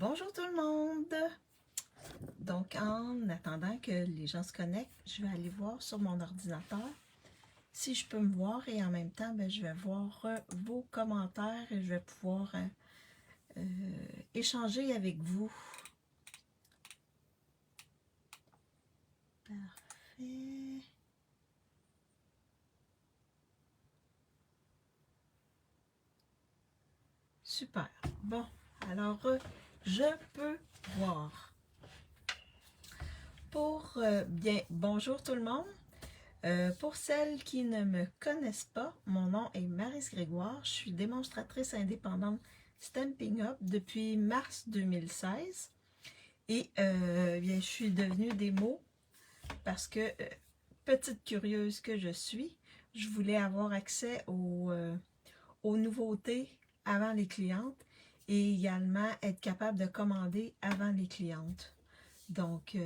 Bonjour tout le monde! Donc, en attendant que les gens se connectent, je vais aller voir sur mon ordinateur si je peux me voir et en même temps, je vais voir vos commentaires et je vais pouvoir échanger avec vous. Parfait. Super. Bon, alors, je peux voir. Bonjour tout le monde. Pour celles qui ne me connaissent pas, mon nom est Maryse Grégoire. Je suis démonstratrice indépendante Stampin' Up depuis mars 2016. Et je suis devenue démo parce que, petite curieuse que je suis, je voulais avoir accès aux nouveautés avant les clientes et également être capable de commander avant les clientes. Donc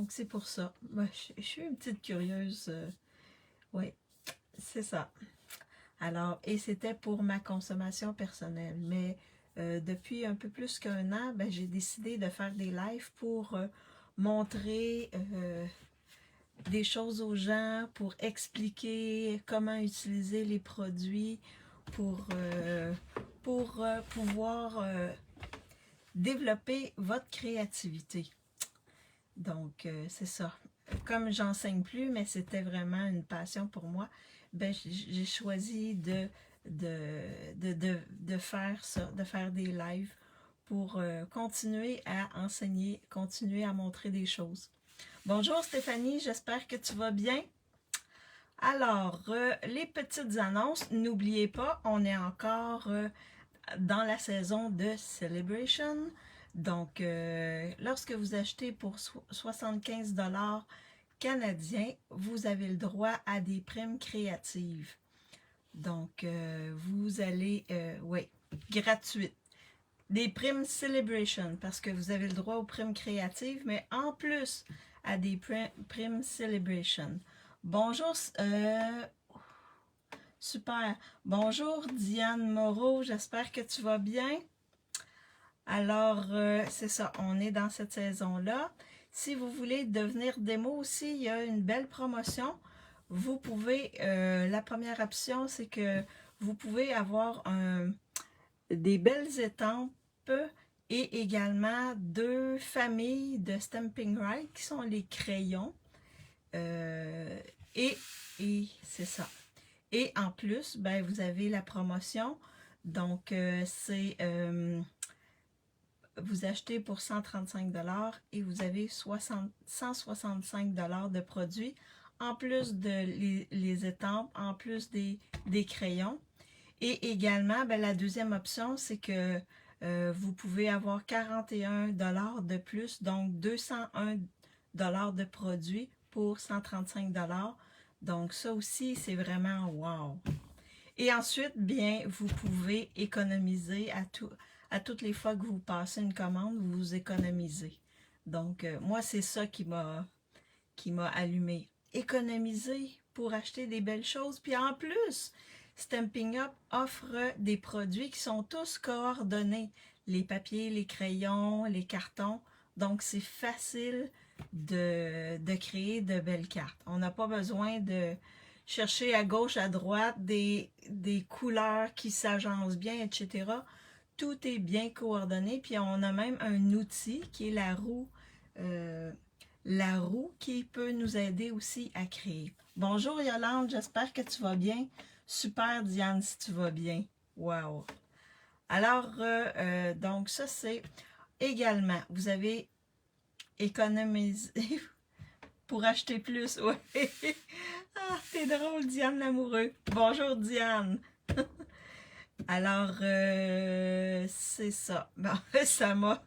c'est pour ça. Moi, je suis une petite curieuse. Oui, c'est ça. Alors, et c'était pour ma consommation personnelle. Mais depuis un peu plus qu'un an, j'ai décidé de faire des lives pour montrer des choses aux gens, pour expliquer comment utiliser les produits, pour pouvoir développer votre créativité. Donc, c'est ça. Comme j'enseigne plus, mais c'était vraiment une passion pour moi, j'ai choisi de faire ça, de faire des lives pour continuer à enseigner, continuer à montrer des choses. Bonjour Stéphanie, j'espère que tu vas bien. Alors, les petites annonces, n'oubliez pas, on est encore dans la saison de Celebration. Donc, lorsque vous achetez pour 75$ canadiens, vous avez le droit à des primes créatives. Donc, vous allez, oui, gratuites. Des primes Celebration, parce que vous avez le droit aux primes créatives, mais en plus à des primes Celebration. Bonjour, super. Bonjour Diane Moreau, j'espère que tu vas bien. Alors, c'est ça, on est dans cette saison-là. Si vous voulez devenir démo aussi, il y a une belle promotion. Vous pouvez, la première option, c'est que vous pouvez avoir des belles étampes et également 2 familles de Stampin' Right qui sont les crayons. Et c'est ça. Et en plus, vous avez la promotion. Donc, c'est... vous achetez pour 135$ et vous avez 165$ de produits, en plus de les étampes, en plus des crayons. Et également, la deuxième option, c'est que vous pouvez avoir 41$ de plus, donc 201$ de produits pour 135$. Donc ça aussi, c'est vraiment wow! Et ensuite, vous pouvez économiser à toutes les fois que vous passez une commande, vous économisez. Donc, moi, c'est ça qui m'a allumé. Économiser pour acheter des belles choses. Puis en plus, Stampin' Up offre des produits qui sont tous coordonnés. Les papiers, les crayons, les cartons. Donc, c'est facile de créer de belles cartes. On n'a pas besoin de chercher à gauche, à droite, des couleurs qui s'agencent bien, etc. Tout est bien coordonné. Puis on a même un outil qui est la roue qui peut nous aider aussi à créer. Bonjour Yolande, j'espère que tu vas bien. Super Diane, si tu vas bien. Wow! Alors, donc ça c'est également, vous avez économisé pour acheter plus. Ouais. Ah, t'es drôle Diane l'amoureux. Bonjour Diane. Alors, c'est ça. Bon, ça m'a...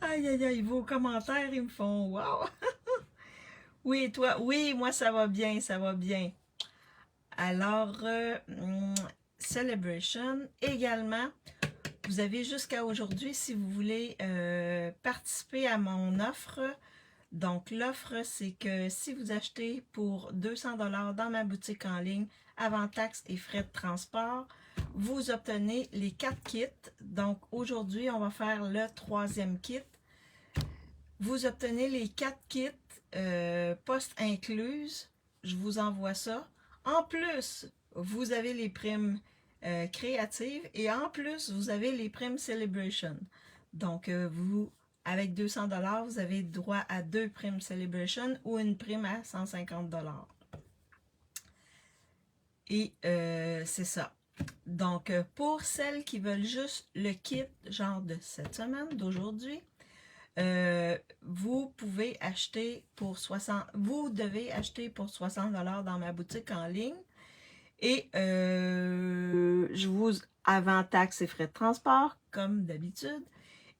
Aïe, aïe, aïe, vos commentaires, ils me font wow! Oui, et toi? Oui, moi, ça va bien, ça va bien. Alors, Celebration, également, vous avez jusqu'à aujourd'hui, si vous voulez participer à mon offre. Donc, l'offre, c'est que si vous achetez pour 200$ dans ma boutique en ligne, avant taxes et frais de transport, vous obtenez les 4 kits. Donc, aujourd'hui, on va faire le 3e kit. Vous obtenez les 4 kits poste incluses. Je vous envoie ça. En plus, vous avez les primes créatives et en plus, vous avez les primes Celebration. Donc, avec 200 $, vous avez droit à 2 primes Celebration ou une prime à 150 $. Et c'est ça. Donc, pour celles qui veulent juste le kit, genre de cette semaine, d'aujourd'hui, vous pouvez acheter pour 60, vous devez acheter pour 60 $ dans ma boutique en ligne. Et je vous, avant taxes et frais de transport, comme d'habitude,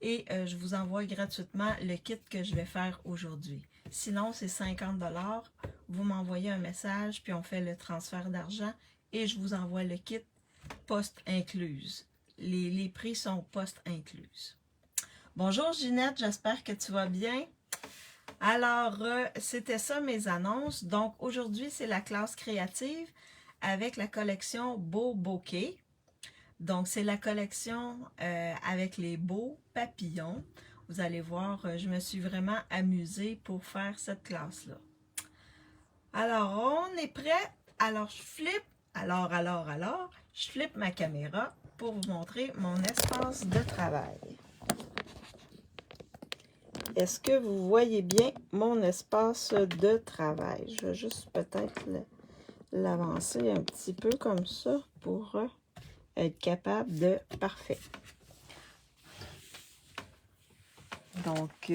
et je vous envoie gratuitement le kit que je vais faire aujourd'hui. Sinon, c'est 50 $. Vous m'envoyez un message, puis on fait le transfert d'argent et je vous envoie le kit poste incluse. Les prix sont poste incluse. Bonjour Ginette, j'espère que tu vas bien. Alors, c'était ça mes annonces. Donc, aujourd'hui, c'est la classe créative avec la collection Beau Bouquet. Donc, c'est la collection avec les beaux papillons. Vous allez voir, je me suis vraiment amusée pour faire cette classe-là. Alors, on est prêt. Alors, je flippe. Je flippe ma caméra pour vous montrer mon espace de travail. Est-ce que vous voyez bien mon espace de travail? Je vais juste peut-être l'avancer un petit peu comme ça pour être capable de... Parfait. Donc,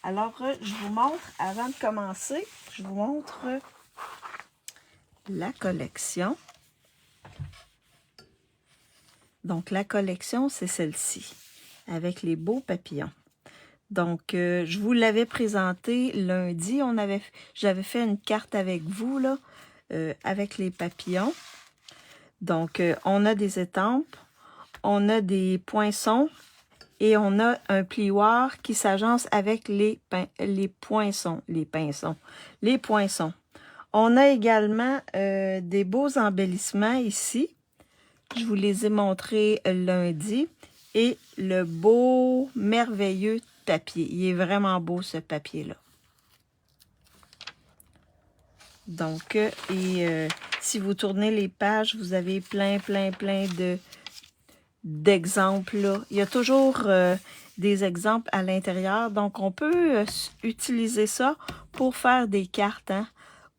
alors, je vous montre, avant de commencer, je vous montre la collection. Donc, la collection, c'est celle-ci, avec les beaux papillons. Donc, je vous l'avais présenté lundi. J'avais fait une carte avec vous, là, avec les papillons. Donc, on a des étampes, on a des poinçons et on a un plioir qui s'agence avec les poinçons. On a également des beaux embellissements ici. Je vous les ai montrés lundi. Et le beau, merveilleux papier. Il est vraiment beau, ce papier-là. Donc, si vous tournez les pages, vous avez plein d'exemples. Il y a toujours des exemples à l'intérieur. Donc, on peut utiliser ça pour faire des cartes, hein,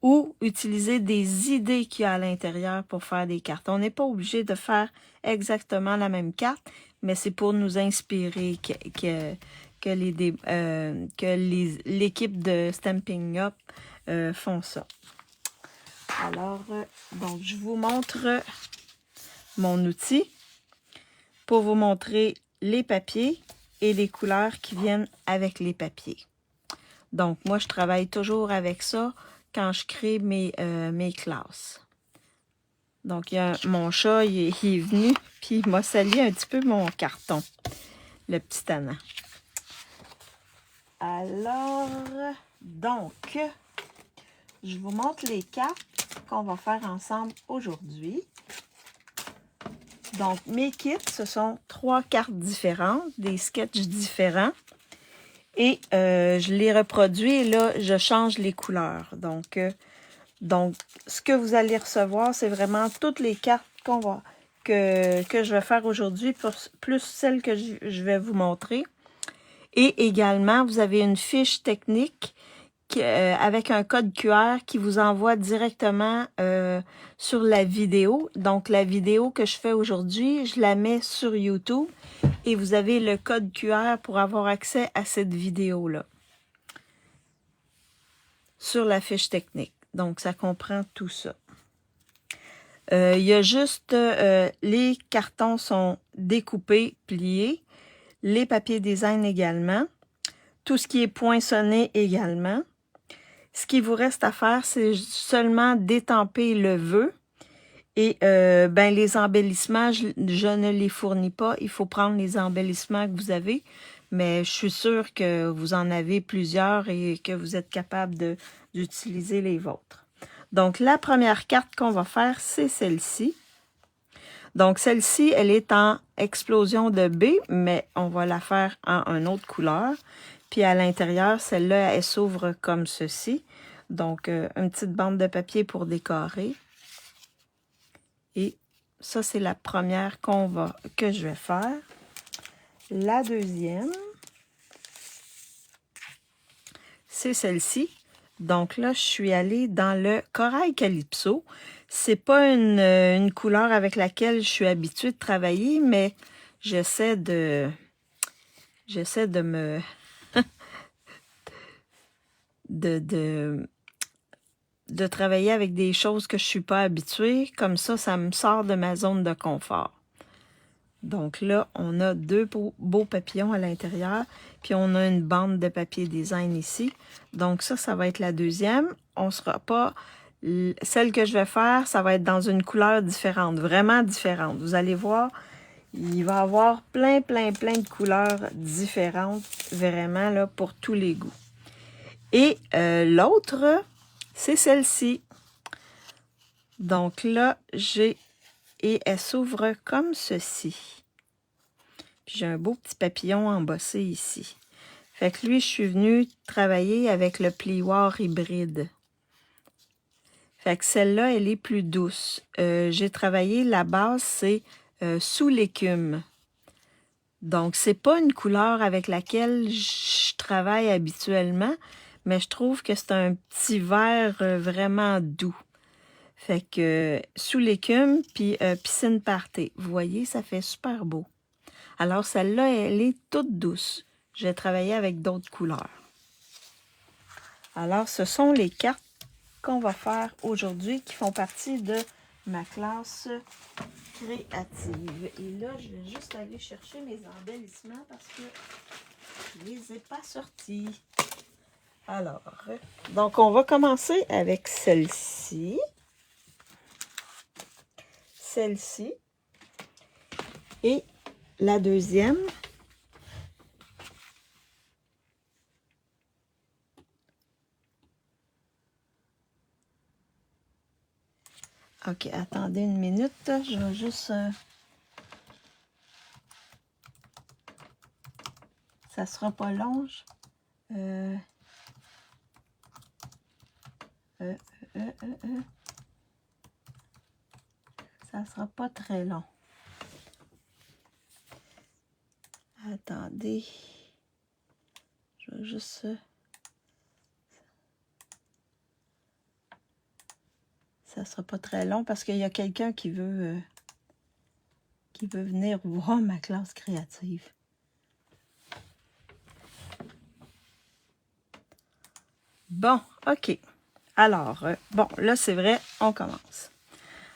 ou utiliser des idées qu'il y a à l'intérieur pour faire des cartes. On n'est pas obligé de faire exactement la même carte, mais c'est pour nous inspirer que l'équipe de Stampin' Up font ça. Alors, donc, je vous montre mon outil pour vous montrer les papiers et les couleurs qui viennent avec les papiers. Donc, moi, je travaille toujours avec ça quand je crée mes classes. Donc, mon chat, il est venu, puis il m'a sali un petit peu mon carton, le petit tannant. Alors, donc, je vous montre les cartes qu'on va faire ensemble aujourd'hui. Donc, mes kits, ce sont 3 cartes différentes, des sketchs différents. Et je les reproduis et là, je change les couleurs. Donc, ce que vous allez recevoir, c'est vraiment toutes les cartes que je vais faire aujourd'hui, plus celles que je vais vous montrer. Et également, vous avez une fiche technique avec un code QR qui vous envoie directement sur la vidéo. Donc, la vidéo que je fais aujourd'hui, je la mets sur YouTube et vous avez le code QR pour avoir accès à cette vidéo-là sur la fiche technique. Donc, ça comprend tout ça. Il y a juste, les cartons sont découpés, pliés, les papiers design également, tout ce qui est poinçonné également. Ce qui vous reste à faire, c'est seulement d'étamper le vœu. Et les embellissements, je ne les fournis pas. Il faut prendre les embellissements que vous avez. Mais je suis sûre que vous en avez plusieurs et que vous êtes capable d'utiliser les vôtres. Donc, la première carte qu'on va faire, c'est celle-ci. Donc, celle-ci, elle est en explosion de B, mais on va la faire en une autre couleur. Puis à l'intérieur, celle-là, elle s'ouvre comme ceci. Donc, une petite bande de papier pour décorer. Et ça, c'est la première que je vais faire. La deuxième, c'est celle-ci. Donc là, je suis allée dans le Corail Calypso. C'est pas une couleur avec laquelle je suis habituée de travailler, mais j'essaie de me de travailler avec des choses que je suis pas habituée. Comme ça me sort de ma zone de confort. Donc là, on a deux beaux papillons à l'intérieur, puis on a une bande de papier design ici. Donc ça va être la deuxième. On sera pas... Celle que je vais faire, ça va être dans une couleur différente, vraiment différente. Vous allez voir, il va y avoir plein de couleurs différentes, vraiment, là, pour tous les goûts. Et l'autre, c'est celle-ci. Donc là, et elle s'ouvre comme ceci. Puis j'ai un beau petit papillon embossé ici. Fait que lui, je suis venue travailler avec le plioir hybride. Fait que celle-là, elle est plus douce. J'ai travaillé, la base, c'est sous l'écume. Donc, c'est pas une couleur avec laquelle je travaille habituellement, mais je trouve que c'est un petit vert vraiment doux. Fait que sous l'écume, puis piscine party. Vous voyez, ça fait super beau. Alors, celle-là, elle est toute douce. J'ai travaillé avec d'autres couleurs. Alors, ce sont les cartes qu'on va faire aujourd'hui qui font partie de ma classe créative. Et là, je vais juste aller chercher mes embellissements parce que je ne les ai pas sortis. Alors, donc on va commencer avec celle-ci. Celle-ci. Et la deuxième. OK, attendez une minute. Je vais juste... Ça sera pas long. Ça sera pas très long. Attendez. Je vais juste... Ça sera pas très long parce qu'il y a quelqu'un qui veut venir voir ma classe créative. Bon, OK. Alors, bon, là, c'est vrai, on commence.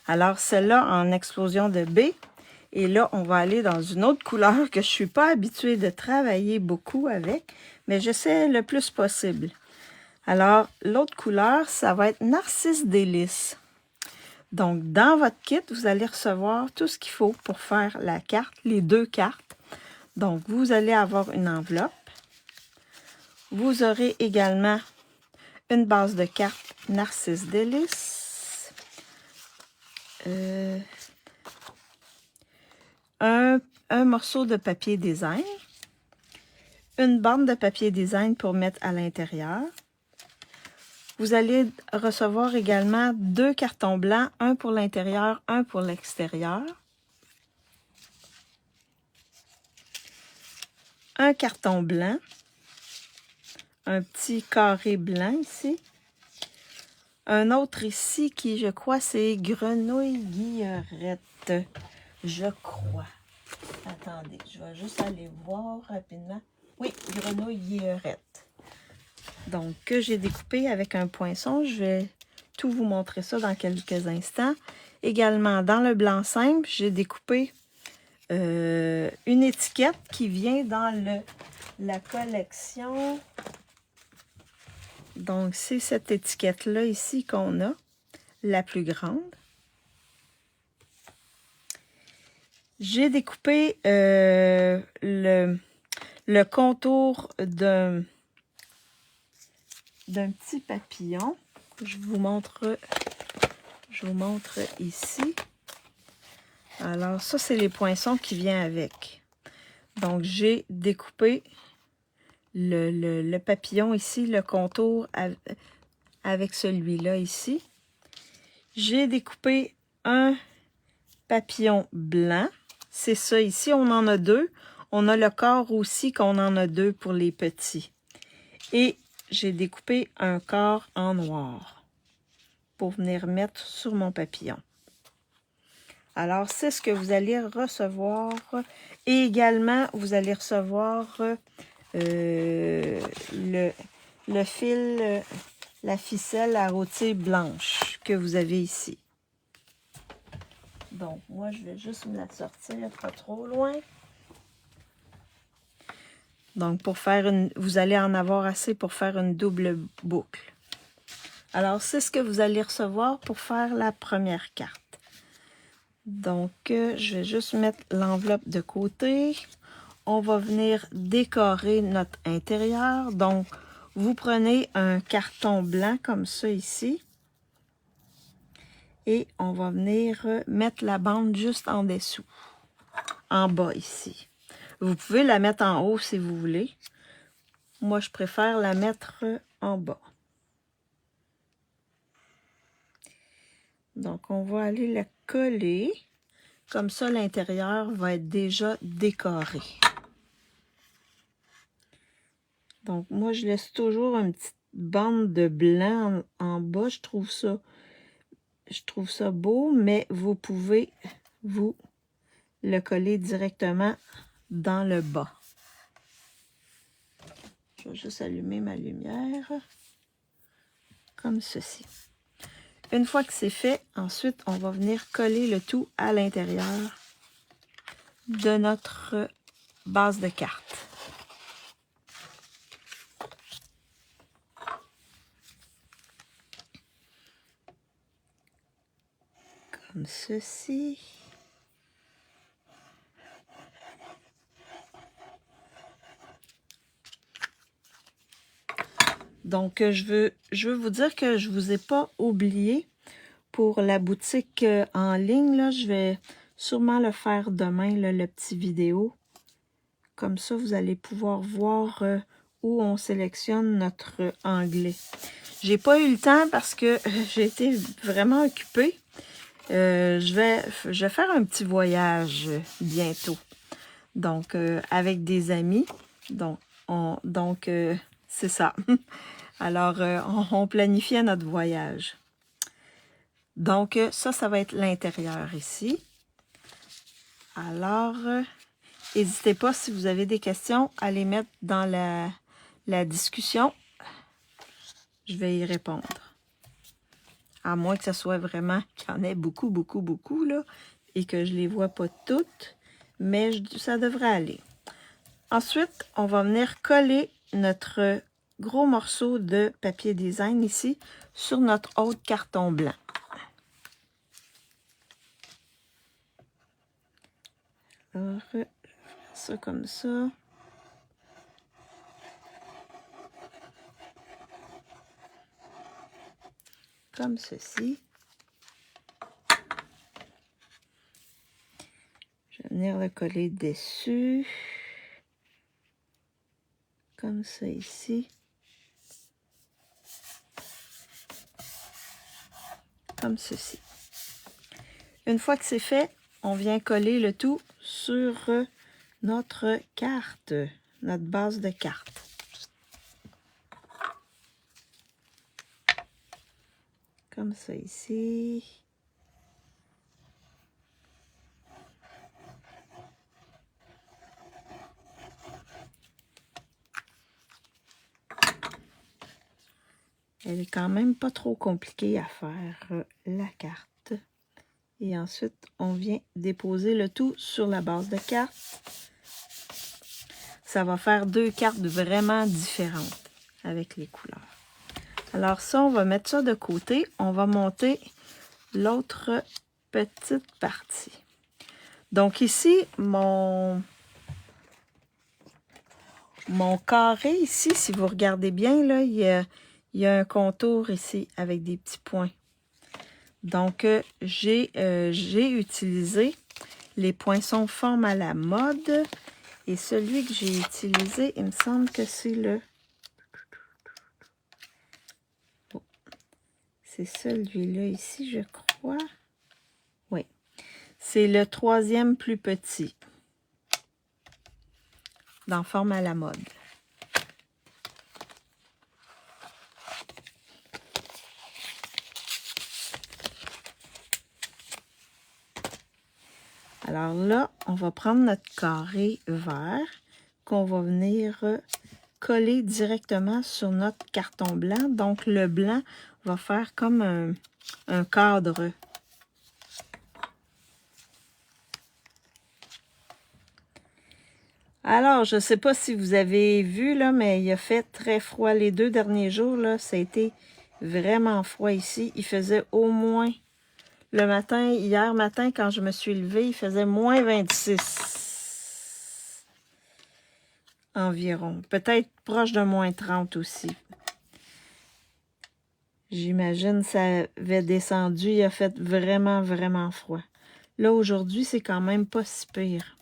Alors, celle-là en explosion de B. Et là, on va aller dans une autre couleur que je ne suis pas habituée de travailler beaucoup avec, mais j'essaie le plus possible. Alors, l'autre couleur, ça va être Narcisse Délice. Donc, dans votre kit, vous allez recevoir tout ce qu'il faut pour faire la carte, les deux cartes. Donc, vous allez avoir une enveloppe. Vous aurez également une base de cartes Narcisse Délice. Un morceau de papier design. Une bande de papier design pour mettre à l'intérieur. Vous allez recevoir également deux cartons blancs, un pour l'intérieur, un pour l'extérieur. Un carton blanc. Un petit carré blanc ici. Un autre ici qui, je crois, c'est Grenouille Guillerette. Je crois. Attendez, je vais juste aller voir rapidement. Oui, Grenouille Guillerette. Donc, que j'ai découpé avec un poinçon. Je vais tout vous montrer ça dans quelques instants. Également, dans le blanc simple, j'ai découpé une étiquette qui vient dans la collection. Donc, c'est cette étiquette-là ici qu'on a, la plus grande. J'ai découpé le contour d'un petit papillon. Je vous montre ici. Alors, ça, c'est les poinçons qui viennent avec. Donc, j'ai découpé le papillon ici, le contour avec celui-là ici. J'ai découpé un papillon blanc. C'est ça ici, on en a deux. On a le corps aussi qu'on en a deux pour les petits. Et j'ai découpé un corps en noir pour venir mettre sur mon papillon. Alors, c'est ce que vous allez recevoir. Et également, vous allez recevoir le fil, la ficelle à rôtir blanche que vous avez ici. Donc, moi, je vais juste me la sortir pas trop loin. Donc, pour faire vous allez en avoir assez pour faire une double boucle. Alors, c'est ce que vous allez recevoir pour faire la première carte. Donc, je vais juste mettre l'enveloppe de côté. On va venir décorer notre intérieur. Donc, vous prenez un carton blanc comme ça ici. Et on va venir mettre la bande juste en dessous. En bas ici. Vous pouvez la mettre en haut si vous voulez. Moi, je préfère la mettre en bas. Donc, on va aller la coller. Comme ça, l'intérieur va être déjà décoré. Donc, moi, je laisse toujours une petite bande de blanc en bas. Je trouve ça beau, mais vous pouvez, vous, le coller directement dans le bas. Je vais juste allumer ma lumière. Comme ceci. Une fois que c'est fait, ensuite, on va venir coller le tout à l'intérieur de notre base de carte. Comme ceci. Donc, je veux vous dire que je ne vous ai pas oublié pour la boutique en ligne. Là, je vais sûrement le faire demain, là, le petit vidéo. Comme ça, vous allez pouvoir voir où on sélectionne notre onglet. J'ai pas eu le temps parce que j'ai été vraiment occupée. Je vais faire un petit voyage bientôt. Donc, avec des amis. Donc, c'est ça. Alors, on planifiait notre voyage. Donc, ça va être l'intérieur ici. Alors, n'hésitez pas, si vous avez des questions, à les mettre dans la discussion. Je vais y répondre. À moins que ce soit vraiment qu'il y en ait beaucoup, beaucoup, beaucoup, là, et que je ne les vois pas toutes. Mais ça devrait aller. Ensuite, on va venir coller notre gros morceau de papier design ici sur notre autre carton blanc. Alors, je vais faire ça comme ça. Comme ceci. Je vais venir le coller dessus. Comme ça ici. Comme ceci. Une fois que c'est fait, on vient coller le tout sur notre carte, notre base de carte. Comme ça ici. Elle est quand même pas trop compliquée à faire, la carte. Et ensuite, on vient déposer le tout sur la base de carte. Ça va faire deux cartes vraiment différentes avec les couleurs. Alors ça, on va mettre ça de côté. On va monter l'autre petite partie. Donc ici, mon carré ici, si vous regardez bien, là, il y a un contour ici avec des petits points. Donc, j'ai utilisé les poinçons forme à la mode. Et celui que j'ai utilisé, il me semble que c'est le... Oh, c'est celui-là ici, je crois. Oui. C'est le 3e plus petit. Dans forme à la mode. Alors là, on va prendre notre carré vert qu'on va venir coller directement sur notre carton blanc. Donc, le blanc va faire comme un cadre. Alors, je ne sais pas si vous avez vu, là, mais il a fait très froid. Les 2 derniers jours, là, ça a été vraiment froid ici. Il faisait au moins... Le matin, hier matin, quand je me suis levée, il faisait moins 26 environ. Peut-être proche de moins 30 aussi. J'imagine que ça avait descendu. Il a fait vraiment, vraiment froid. Là, aujourd'hui, c'est quand même pas si pire.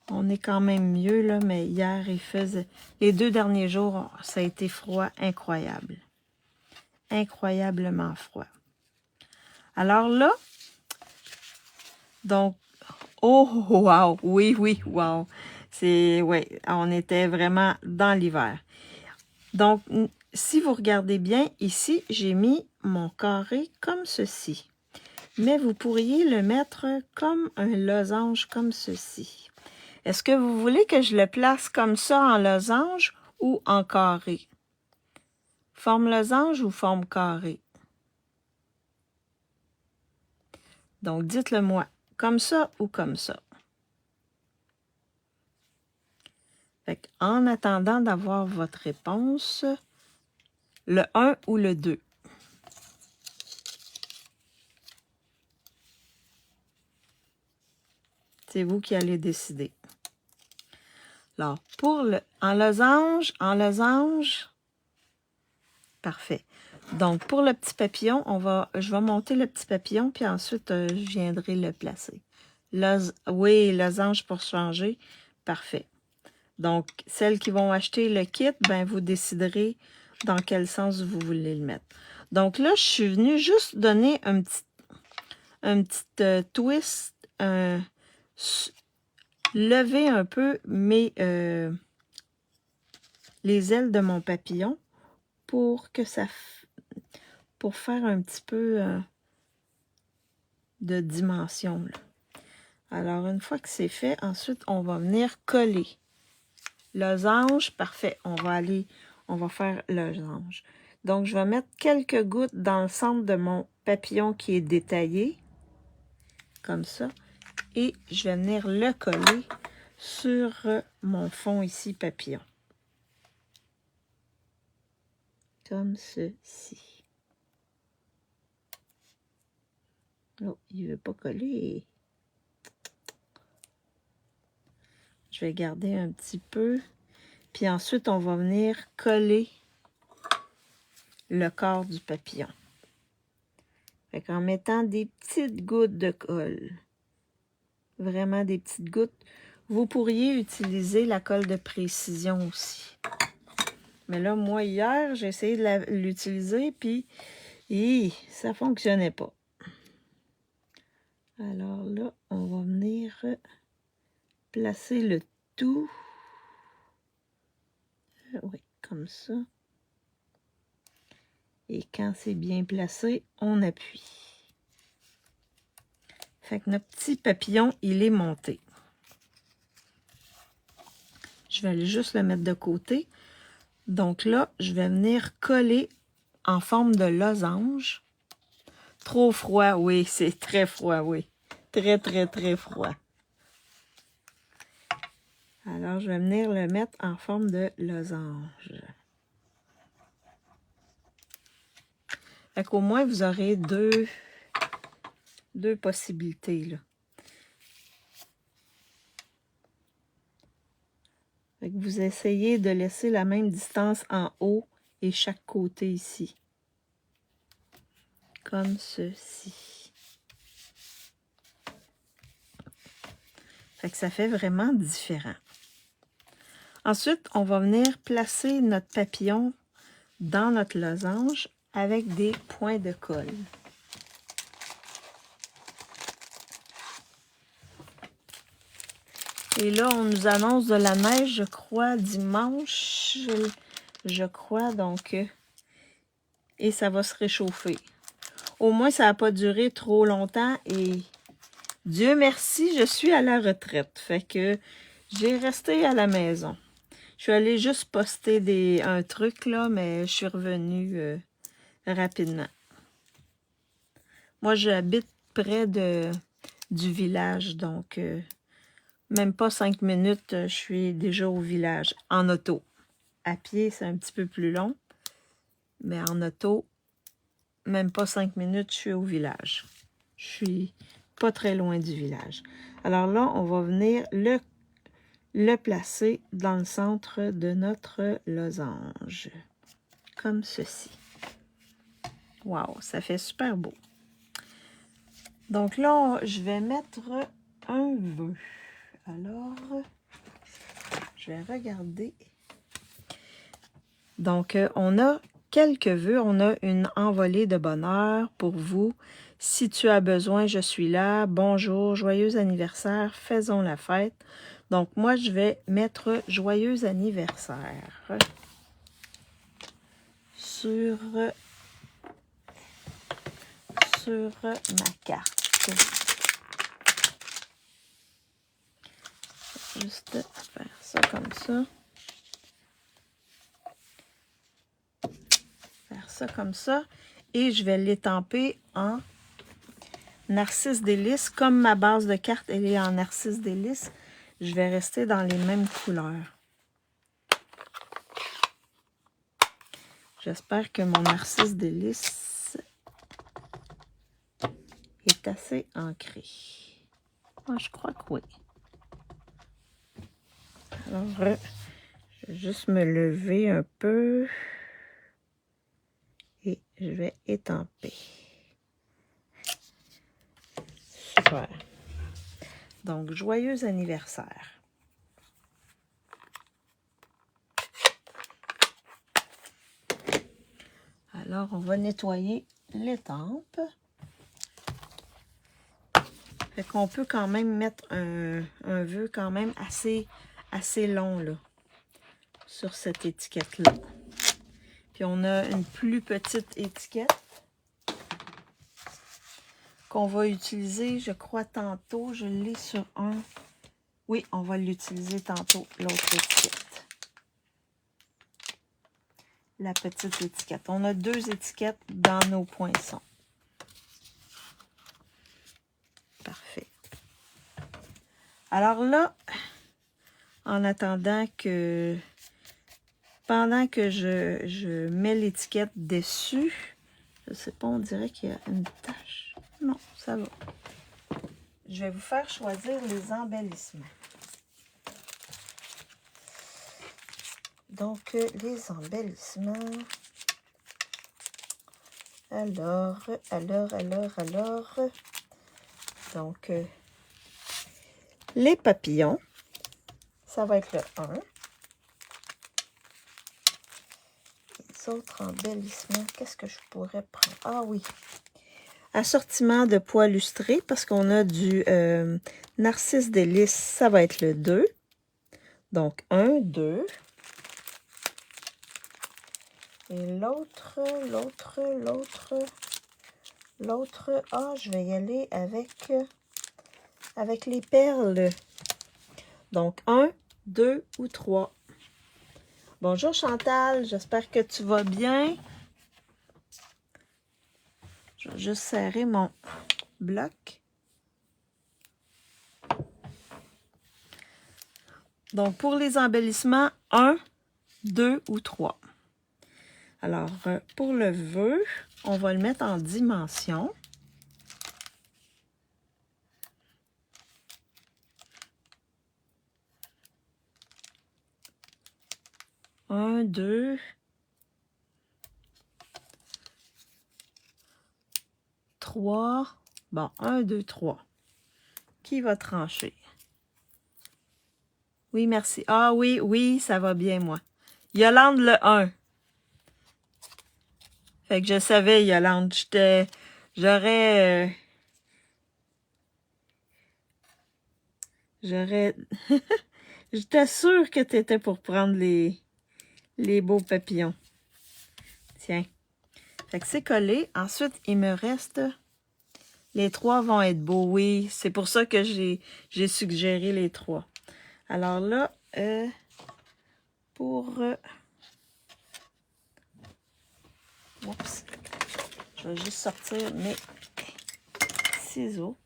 On est quand même mieux, là, mais hier, il faisait... Les 2 derniers jours, ça a été froid incroyable. Incroyablement froid. Alors là, donc, oh, wow, oui, oui, wow. C'est, ouais, on était vraiment dans l'hiver. Donc, si vous regardez bien, ici, j'ai mis mon carré comme ceci. Mais vous pourriez le mettre comme un losange, comme ceci. Est-ce que vous voulez que je le place comme ça en losange ou en carré? Forme losange ou forme carré? Donc, dites-le moi, comme ça ou comme ça. Fait en attendant d'avoir votre réponse, le 1 ou le 2? C'est vous qui allez décider. Alors, pour le en losange, parfait. Donc, pour le petit papillon, je vais monter le petit papillon, puis ensuite, je viendrai le placer. Oui, losange pour changer, parfait. Donc, celles qui vont acheter le kit, ben vous déciderez dans quel sens vous voulez le mettre. Donc là, je suis venue juste donner un petit twist, lever un peu les ailes de mon papillon pour faire un petit peu de dimension, là. Alors, une fois que c'est fait, ensuite, on va venir coller. Losange, parfait. On va faire losange. Donc, je vais mettre quelques gouttes dans le centre de mon papillon qui est détaillé, comme ça. Et je vais venir le coller sur mon fond ici, papillon. Comme ceci. Oh, il ne veut pas coller. Je vais garder un petit peu. Puis ensuite, on va venir coller le corps du papillon. Fait qu'en mettant des petites gouttes de colle, vraiment des petites gouttes, vous pourriez utiliser la colle de précision aussi. Mais là, moi, hier, j'ai essayé de l'utiliser, puis ça ne fonctionnait pas. Alors là, on va venir placer le tout. Oui, comme ça. Et quand c'est bien placé, on appuie. Fait que notre petit papillon, il est monté. Je vais juste le mettre de côté. Donc là, je vais venir coller en forme de losange. Trop froid, oui, c'est très froid, oui. Très, très, très froid. Alors, je vais venir le mettre en forme de losange. Fait qu'au moins, vous aurez deux possibilités, là. Fait que vous essayez de laisser la même distance en haut et chaque côté ici. Comme ceci. Fait que ça fait vraiment différent. Ensuite, on va venir placer notre papillon dans notre losange avec des points de colle. Et là, on nous annonce de la neige, je crois, dimanche, je crois, donc, et ça va se réchauffer. Au moins, ça n'a pas duré trop longtemps et Dieu merci, je suis à la retraite. Fait que j'ai resté à la maison. Je suis allée juste poster un truc, là, mais je suis revenue rapidement. Moi, j'habite près du village, donc même pas 5 minutes, je suis déjà au village, en auto. À pied, c'est un petit peu plus long, mais en auto, même pas 5 minutes, je suis au village. Je suis pas très loin du village. Alors là, on va venir le placer dans le centre de notre losange, comme ceci. Wow, ça fait super beau. Donc là, je vais mettre un vœu. Alors, je vais regarder. Donc, on a quelques vœux. On a une envolée de bonheur pour vous. Si tu as besoin, je suis là. Bonjour, joyeux anniversaire, faisons la fête. Donc, moi, je vais mettre joyeux anniversaire sur ma carte. Juste faire ça comme ça. Faire ça comme ça. Et je vais l'étamper en Narcisse Délice. Comme ma base de carte, elle est en Narcisse Délice, je vais rester dans les mêmes couleurs. J'espère que mon Narcisse Délice est assez ancré. Moi, je crois que oui. Alors, je vais juste me lever un peu et je vais étamper. Super. Donc, joyeux anniversaire. Alors, on va nettoyer l'étampe. Fait qu'on peut quand même mettre un vœu quand même assez long là, sur cette étiquette-là. Puis on a une plus petite étiquette qu'on va utiliser, je crois, tantôt. Je l'ai sur un. Oui, on va l'utiliser tantôt, l'autre étiquette. La petite étiquette. On a 2 étiquettes dans nos poinçons. Parfait. Alors là, en attendant que... Pendant que je mets l'étiquette dessus, je sais pas, on dirait qu'il y a une tache. Non, ça va. Je vais vous faire choisir les embellissements. Donc, les embellissements. Alors. Donc, les papillons, ça va être le 1. Les autres embellissements, qu'est-ce que je pourrais prendre? Ah oui, assortiment de pois lustrés, parce qu'on a du Narcisse Délice, ça va être le 2. Donc, 1, 2. Et l'autre, ah, je vais y aller avec les perles. Donc, 1, 2 ou 3. Bonjour Chantal, j'espère que tu vas bien. Je vais juste serrer mon bloc. Donc, pour les embellissements, 1, 2 ou 3. Alors, pour le vœu, on va le mettre en dimension. Un, 2, 3. Bon, 1, 2, 3. Qui va trancher? Oui, merci. Ah oui, oui, ça va bien, moi. Yolande le 1. Fait que je savais, Yolande, j'aurais... J'étais sûre que tu étais pour prendre les beaux papillons. Tiens. Fait que c'est collé. Ensuite, il me reste... Les 3 vont être beaux, oui. C'est pour ça que j'ai suggéré les 3. Alors là, pour... oups. Je vais juste sortir mes ciseaux.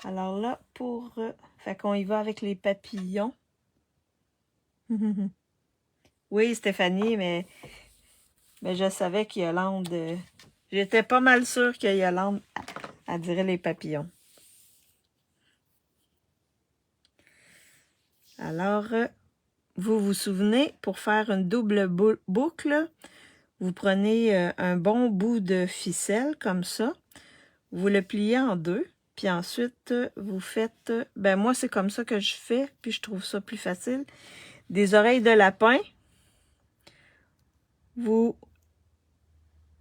Alors là, pour... fait qu'on y va avec les papillons. Oui, Stéphanie, mais je savais que Yolande... j'étais pas mal sûre que Yolande, elle dirait les papillons. Alors, vous vous souvenez, pour faire une double boucle, vous prenez un bon bout de ficelle, comme ça. Vous le pliez en 2. Puis ensuite, vous faites... ben moi, c'est comme ça que je fais. Puis je trouve ça plus facile. Des oreilles de lapin. Vous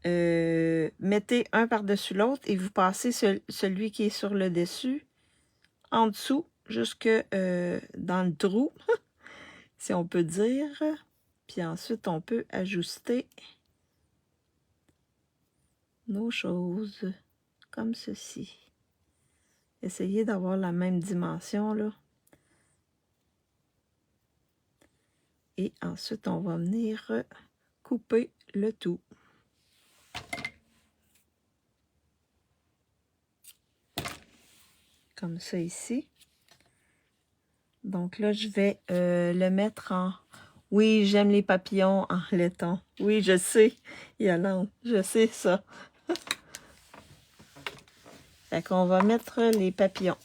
mettez un par-dessus l'autre et vous passez celui qui est sur le dessus en dessous jusque dans le trou, si on peut dire. Puis ensuite, on peut ajuster nos choses comme ceci. Essayez d'avoir la même dimension, là. Et ensuite, on va venir couper le tout. Comme ça ici. Donc là, je vais le mettre en... Oui, j'aime les papillons en laiton. Oui, je sais, Yolande, je sais ça. Fait qu'on va mettre les papillons.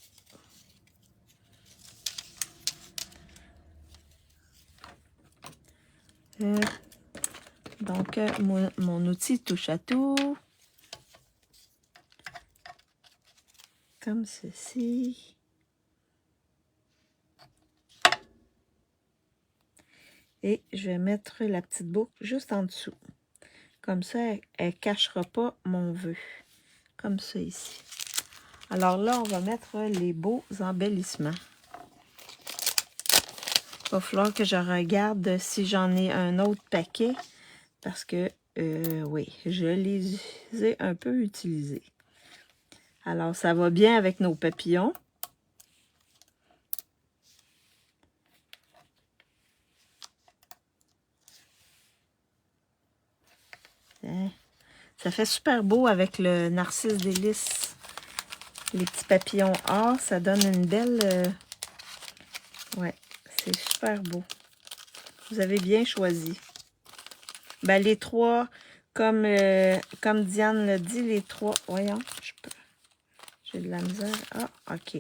Donc, mon outil touche à tout. Comme ceci. Et je vais mettre la petite boucle juste en dessous. Comme ça, elle ne cachera pas mon vœu. Comme ça ici. Alors là, on va mettre les beaux embellissements. Il va falloir que je regarde si j'en ai un autre paquet. Parce que, oui, je les ai un peu utilisés. Alors, ça va bien avec nos papillons. Ça fait super beau avec le Narcisse Délices. Les petits papillons or, ça donne une belle... ouais, c'est super beau. Vous avez bien choisi. Ben, les 3, comme Diane l'a dit, les 3... Voyons, j'ai de la misère. Ah, OK.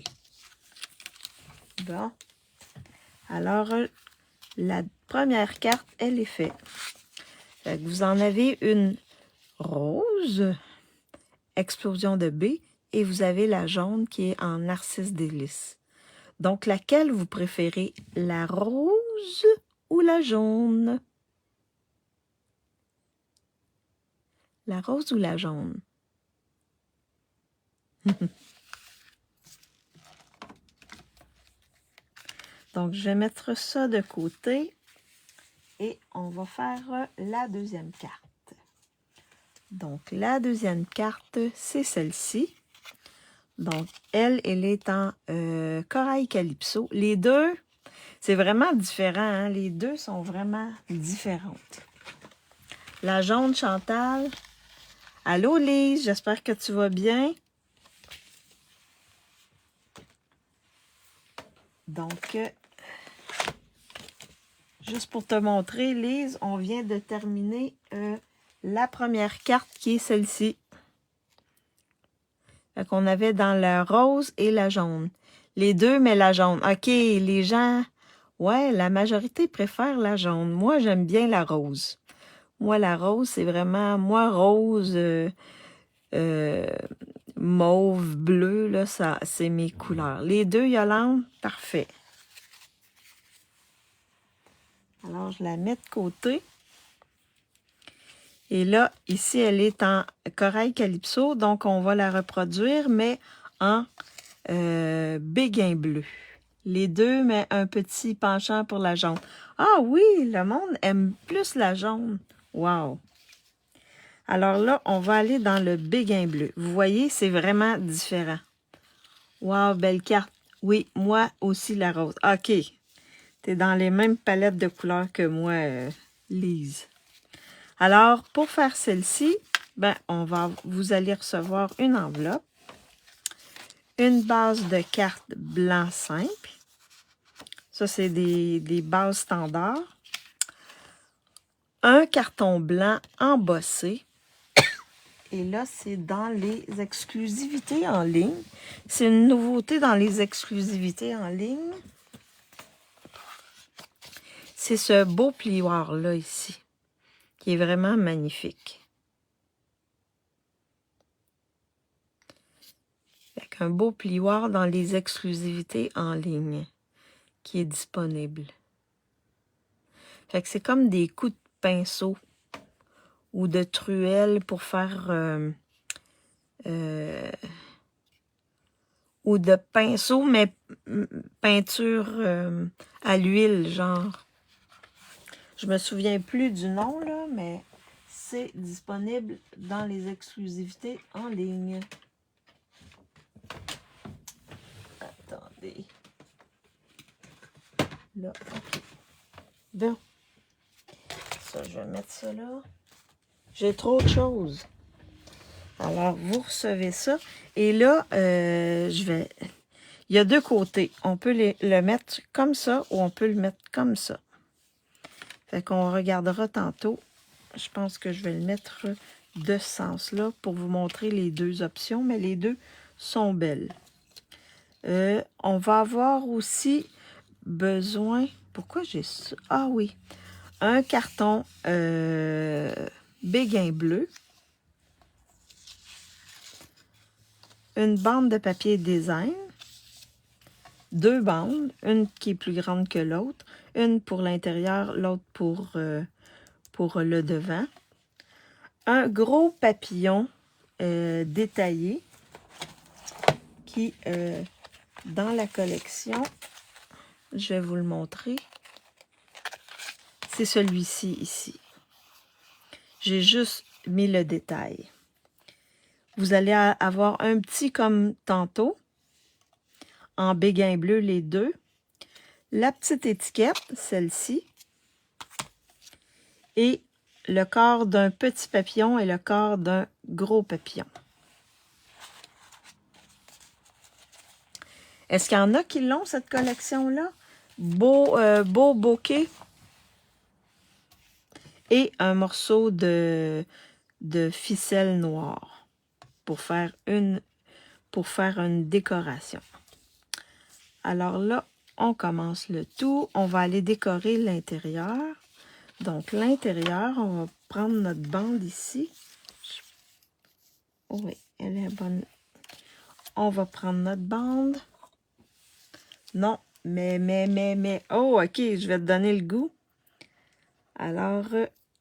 Bon. Alors, la première carte, elle est faite. Fait que vous en avez une rose, explosion de B, et vous avez la jaune qui est en Narcisse Délices. Donc, laquelle vous préférez, la rose ou la jaune? La rose ou la jaune? Donc, je vais mettre ça de côté et on va faire la deuxième carte. Donc, la deuxième carte, c'est celle-ci. Donc, elle est en corail calypso. Les deux, c'est vraiment différent, hein? Les deux sont vraiment différentes. La jaune Chantal. Allô, Lise, j'espère que tu vas bien. Donc, juste pour te montrer, Lise, on vient de terminer la première carte qui est celle-ci. Fait qu'on avait dans la rose et la jaune. Les deux, mais la jaune. OK, les gens... Ouais, la majorité préfère la jaune. Moi, j'aime bien la rose. Moi, la rose, c'est vraiment... Moi, rose, mauve, bleu, là, ça, c'est mes couleurs. Les deux, Yolande, parfait. Alors, je la mets de côté. Et là, ici, elle est en corail calypso, donc on va la reproduire, mais en béguin bleu. Les deux, mais un petit penchant pour la jaune. Ah oui, le monde aime plus la jaune. Wow! Alors là, on va aller dans le béguin bleu. Vous voyez, c'est vraiment différent. Wow, belle carte. Oui, moi aussi la rose. OK. T'es dans les mêmes palettes de couleurs que moi, Lise. Alors, pour faire celle-ci, ben, vous allez recevoir une enveloppe, une base de cartes blanc simple. Ça, c'est des bases standards. Un carton blanc embossé. Et là, c'est dans les exclusivités en ligne. C'est une nouveauté dans les exclusivités en ligne. C'est ce beau plioir-là ici, qui est vraiment magnifique. Avec un beau plioir dans les exclusivités en ligne qui est disponible. Fait que c'est comme des coups de pinceau ou de truelle pour faire ou de pinceau, mais peinture à l'huile, genre. Je me souviens plus du nom, là, mais c'est disponible dans les exclusivités en ligne. Attendez. Là, OK. Bon. Ça, je vais mettre ça là. J'ai trop de choses. Alors, vous recevez ça. Et là, il y a deux côtés. On peut le mettre comme ça ou on peut le mettre comme ça. Fait qu'on regardera tantôt. Je pense que je vais le mettre de ce sens-là pour vous montrer les deux options, mais les deux sont belles. On va avoir aussi besoin... Pourquoi j'ai ça? Ah oui. Un carton béguin bleu. Une bande de papier design. Deux bandes. Une qui est plus grande que l'autre. Une pour l'intérieur, l'autre pour le devant. Un gros papillon détaillé qui, dans la collection, je vais vous le montrer. C'est celui-ci ici. J'ai juste mis le détail. Vous allez avoir un petit comme tantôt, en béguin bleu les deux. La petite étiquette, celle-ci. Et le corps d'un petit papillon et le corps d'un gros papillon. Est-ce qu'il y en a qui l'ont, cette collection-là? Beau bouquet. Et un morceau de ficelle noire pour faire une décoration. Alors là, on commence le tout. On va aller décorer l'intérieur. Donc, l'intérieur, on va prendre notre bande ici. Oui, elle est bonne. On va prendre notre bande. Non, mais. Oh, OK, je vais te donner le goût. Alors,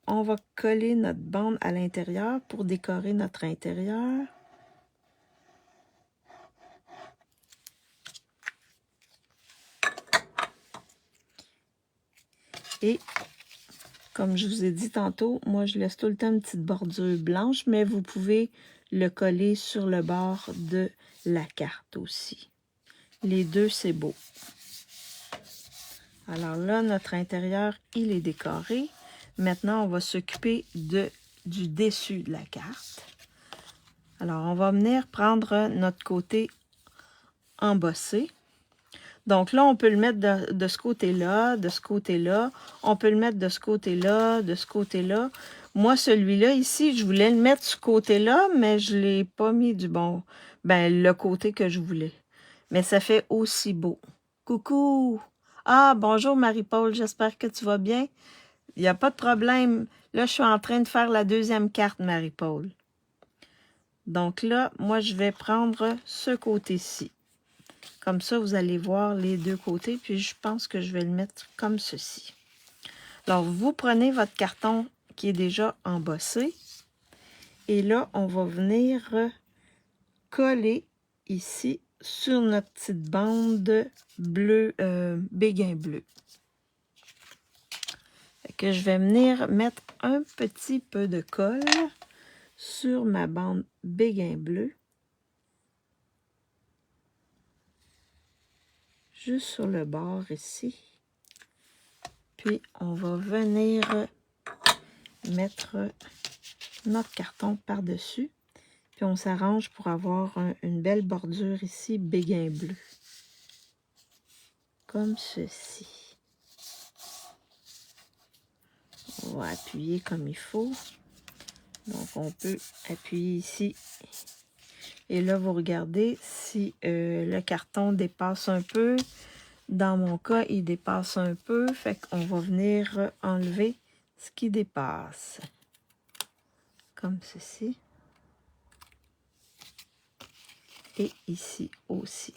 on va coller notre bande à l'intérieur pour décorer notre intérieur. Et, comme je vous ai dit tantôt, moi, je laisse tout le temps une petite bordure blanche, mais vous pouvez le coller sur le bord de la carte aussi. Les deux, c'est beau. Alors là, notre intérieur, il est décoré. Maintenant, on va s'occuper du dessus de la carte. Alors, on va venir prendre notre côté embossé. Donc là, on peut le mettre de ce côté-là, de ce côté-là. On peut le mettre de ce côté-là, de ce côté-là. Moi, celui-là, ici, je voulais le mettre de ce côté-là, mais je ne l'ai pas mis du bon... Ben, le côté que je voulais. Mais ça fait aussi beau. Coucou! Ah, bonjour Marie-Paul, j'espère que tu vas bien. Il n'y a pas de problème. Là, je suis en train de faire la deuxième carte, Marie-Paul. Donc là, moi, je vais prendre ce côté-ci. Comme ça, vous allez voir les deux côtés. Puis, je pense que je vais le mettre comme ceci. Alors, vous prenez votre carton qui est déjà embossé. Et là, on va venir coller ici sur notre petite bande bleu, béguin bleu. Fait que je vais venir mettre un petit peu de colle sur ma bande béguin bleu. Juste sur le bord ici. Puis, on va venir mettre notre carton par-dessus. Puis, on s'arrange pour avoir une belle bordure ici, béguin bleu. Comme ceci. On va appuyer comme il faut. Donc, on peut appuyer ici. Et là, vous regardez si le carton dépasse un peu. Dans mon cas, il dépasse un peu. Fait qu'on va venir enlever ce qui dépasse. Comme ceci. Et ici aussi.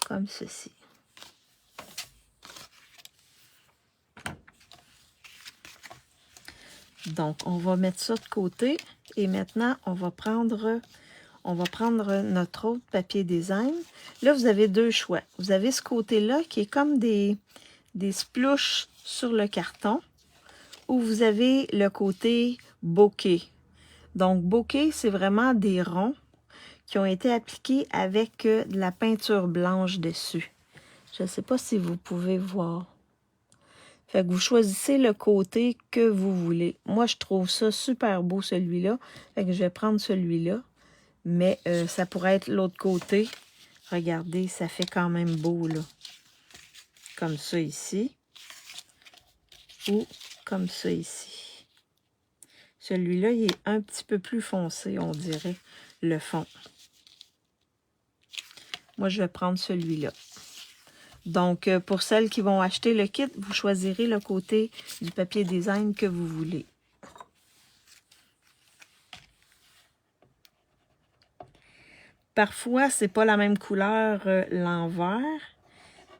Comme ceci. Donc, on va mettre ça de côté. Et maintenant, on va prendre notre autre papier design. Là, vous avez deux choix. Vous avez ce côté-là qui est comme des splouches sur le carton. Ou vous avez le côté bokeh. Donc, bokeh, c'est vraiment des ronds qui ont été appliqués avec de la peinture blanche dessus. Je ne sais pas si vous pouvez voir. Fait que vous choisissez le côté que vous voulez. Moi, je trouve ça super beau, celui-là. Fait que je vais prendre celui-là. Mais ça pourrait être l'autre côté. Regardez, ça fait quand même beau, là. Comme ça ici. Ou comme ça ici. Celui-là, il est un petit peu plus foncé, on dirait, le fond. Moi, je vais prendre celui-là. Donc, pour celles qui vont acheter le kit, vous choisirez le côté du papier design que vous voulez. Parfois, c'est pas la même couleur l'envers,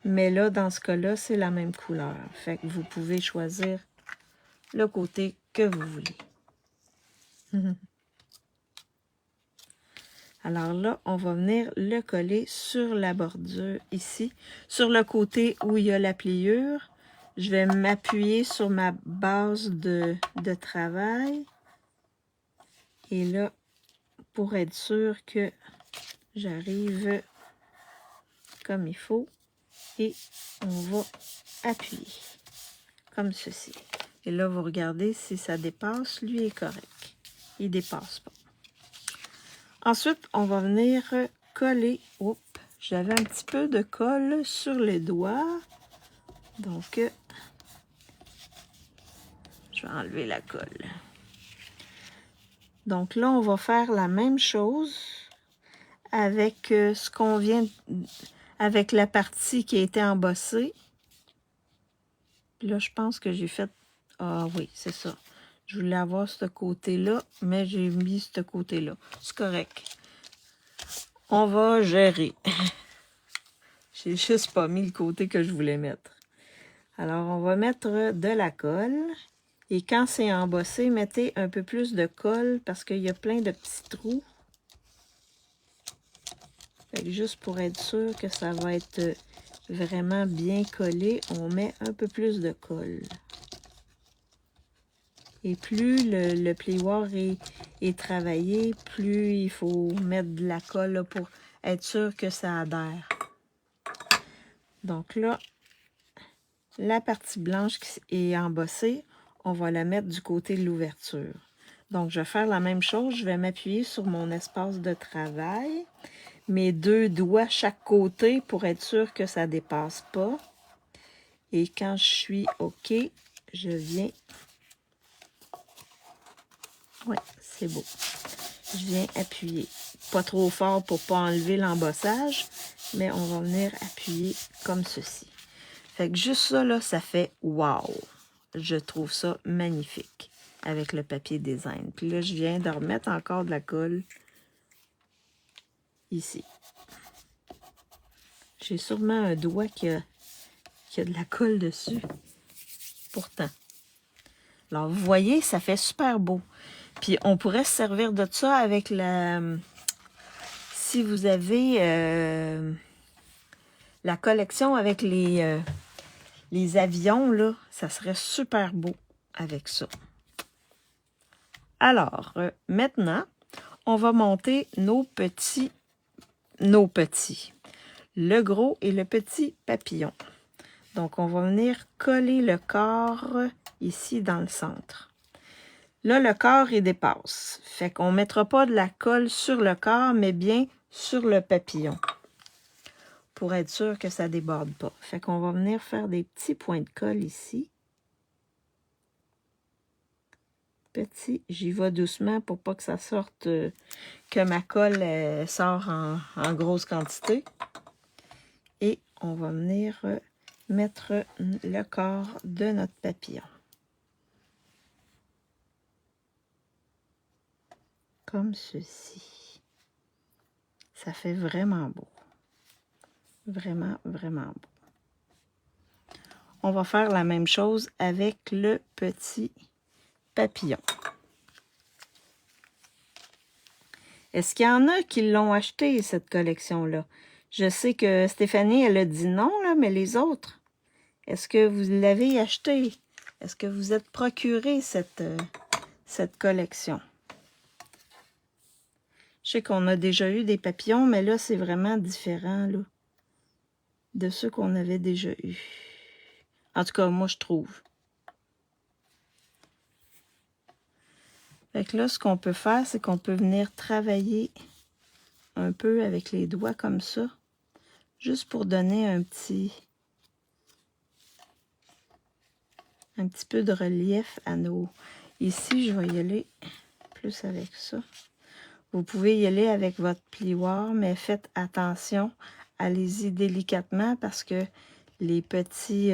mais là, dans ce cas-là, c'est la même couleur. Fait que vous pouvez choisir le côté que vous voulez. Alors là, on va venir le coller sur la bordure ici, sur le côté où il y a la pliure. Je vais m'appuyer sur ma base de travail. Et là, pour être sûr que j'arrive comme il faut, et on va appuyer comme ceci. Et là, vous regardez si ça dépasse, lui est correct. Il ne dépasse pas. Ensuite, on va venir coller. Oups, j'avais un petit peu de colle sur les doigts. Donc, je vais enlever la colle. Donc là, on va faire la même chose avec ce qu'on vient, avec la partie qui a été embossée. Là, je pense que j'ai fait... Ah oui, c'est ça. Je voulais avoir ce côté-là, mais j'ai mis ce côté-là. C'est correct. On va gérer. J'ai juste pas mis le côté que je voulais mettre. Alors, on va mettre de la colle. Et quand c'est embossé, mettez un peu plus de colle parce qu'il y a plein de petits trous. Fait que juste pour être sûr que ça va être vraiment bien collé, on met un peu plus de colle. Et plus le plioir est travaillé, plus il faut mettre de la colle là, pour être sûr que ça adhère. Donc là, la partie blanche qui est embossée, on va la mettre du côté de l'ouverture. Donc, je vais faire la même chose. Je vais m'appuyer sur mon espace de travail. Mes deux doigts chaque côté pour être sûr que ça ne dépasse pas. Et quand je suis OK, je viens... Oui, c'est beau. Je viens appuyer. Pas trop fort pour ne pas enlever l'embossage, mais on va venir appuyer comme ceci. Fait que juste ça, là, ça fait wow! Je trouve ça magnifique avec le papier design. Puis là, je viens de remettre encore de la colle ici. J'ai sûrement un doigt qui a de la colle dessus. pourtant. Alors, vous voyez, ça fait super beau. Puis, on pourrait se servir de ça avec la... Si vous avez la collection avec les avions, là, ça serait super beau avec ça. Alors, maintenant, on va monter nos petits. Le gros et le petit papillon. Donc, on va venir coller le corps ici dans le centre. Là, le corps, il dépasse. Fait qu'on ne mettra pas de la colle sur le corps, mais bien sur le papillon. Pour être sûr que ça ne déborde pas. Fait qu'on va venir faire des petits points de colle ici. Petit, j'y vais doucement pour pas que ça sorte, que ma colle sort en grosse quantité. Et on va venir mettre le corps de notre papillon. Comme ceci. Ça fait vraiment beau. Vraiment, vraiment beau. On va faire la même chose avec le petit papillon. Est-ce qu'il y en a qui l'ont acheté, cette collection-là? Je sais que Stéphanie, elle a dit non, là, mais les autres, est-ce que vous l'avez acheté? Est-ce que vous êtes procuré cette collection? Je sais qu'on a déjà eu des papillons, mais là, c'est vraiment différent là, de ceux qu'on avait déjà eus. En tout cas, moi, je trouve. Fait que là, ce qu'on peut faire, c'est qu'on peut venir travailler un peu avec les doigts comme ça, juste pour donner un petit peu de relief à nos... Ici, je vais y aller plus avec ça. Vous pouvez y aller avec votre plioir, mais faites attention. Allez-y délicatement parce que les petits...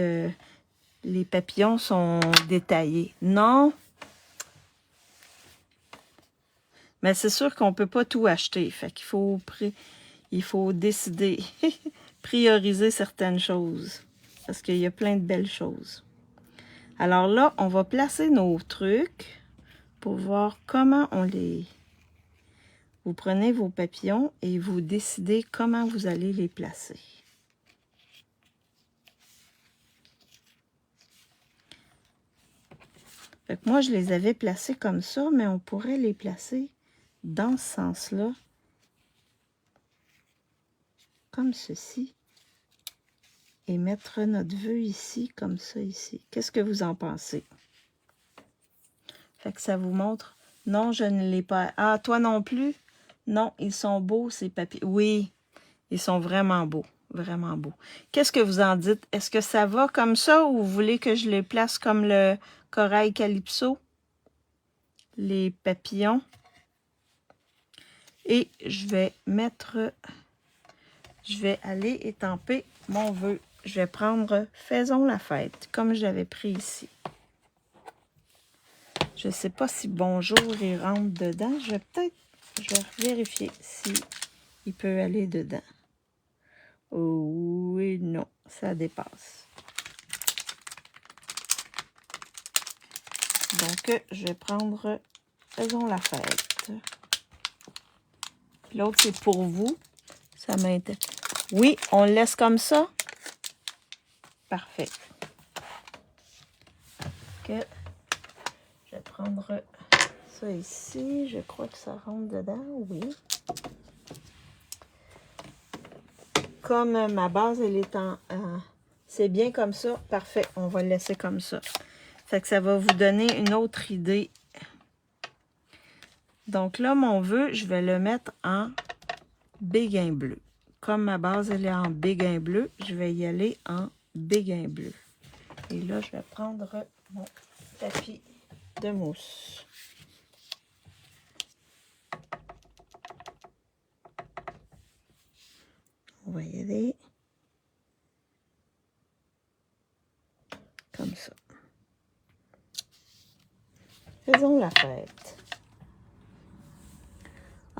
les papillons sont détaillés. Non! Mais c'est sûr qu'on ne peut pas tout acheter. Fait qu'il faut, il faut décider, prioriser certaines choses. Parce qu'il y a plein de belles choses. Alors là, on va placer nos trucs pour voir comment on les... Vous prenez vos papillons et vous décidez comment vous allez les placer. Fait que moi, je les avais placés comme ça, mais on pourrait les placer dans ce sens-là, comme ceci, et mettre notre vœu ici, comme ça, ici. Qu'est-ce que vous en pensez? Fait que ça vous montre. Non, je ne l'ai pas. Ah, toi non plus? Non, ils sont beaux, ces papiers. Oui, ils sont vraiment beaux. Vraiment beaux. Qu'est-ce que vous en dites? Est-ce que ça va comme ça ou vous voulez que je les place comme le corail calypso? Les papillons. Et je vais mettre... Je vais aller étamper mon vœu. Je vais prendre « Faisons la fête », comme je l'avais pris ici. Je ne sais pas si « Bonjour » il rentre dedans. Je vais vérifier si il peut aller dedans. Oh, oui, non, ça dépasse. Donc, je vais prendre « Faisons la fête ». L'autre, c'est pour vous. Ça m'intéresse. Oui, on le laisse comme ça. Parfait. Que je vais prendre ça ici. Je crois que ça rentre dedans. Oui. Comme ma base, elle est en... c'est bien comme ça. Parfait. On va le laisser comme ça. Fait que ça va vous donner une autre idée. Donc là, mon vœu, je vais le mettre en béguin bleu. Comme ma base, elle est en béguin bleu, je vais y aller en béguin bleu. Et là, je vais prendre mon tapis de mousse. On va y aller comme ça. Faisons la fête.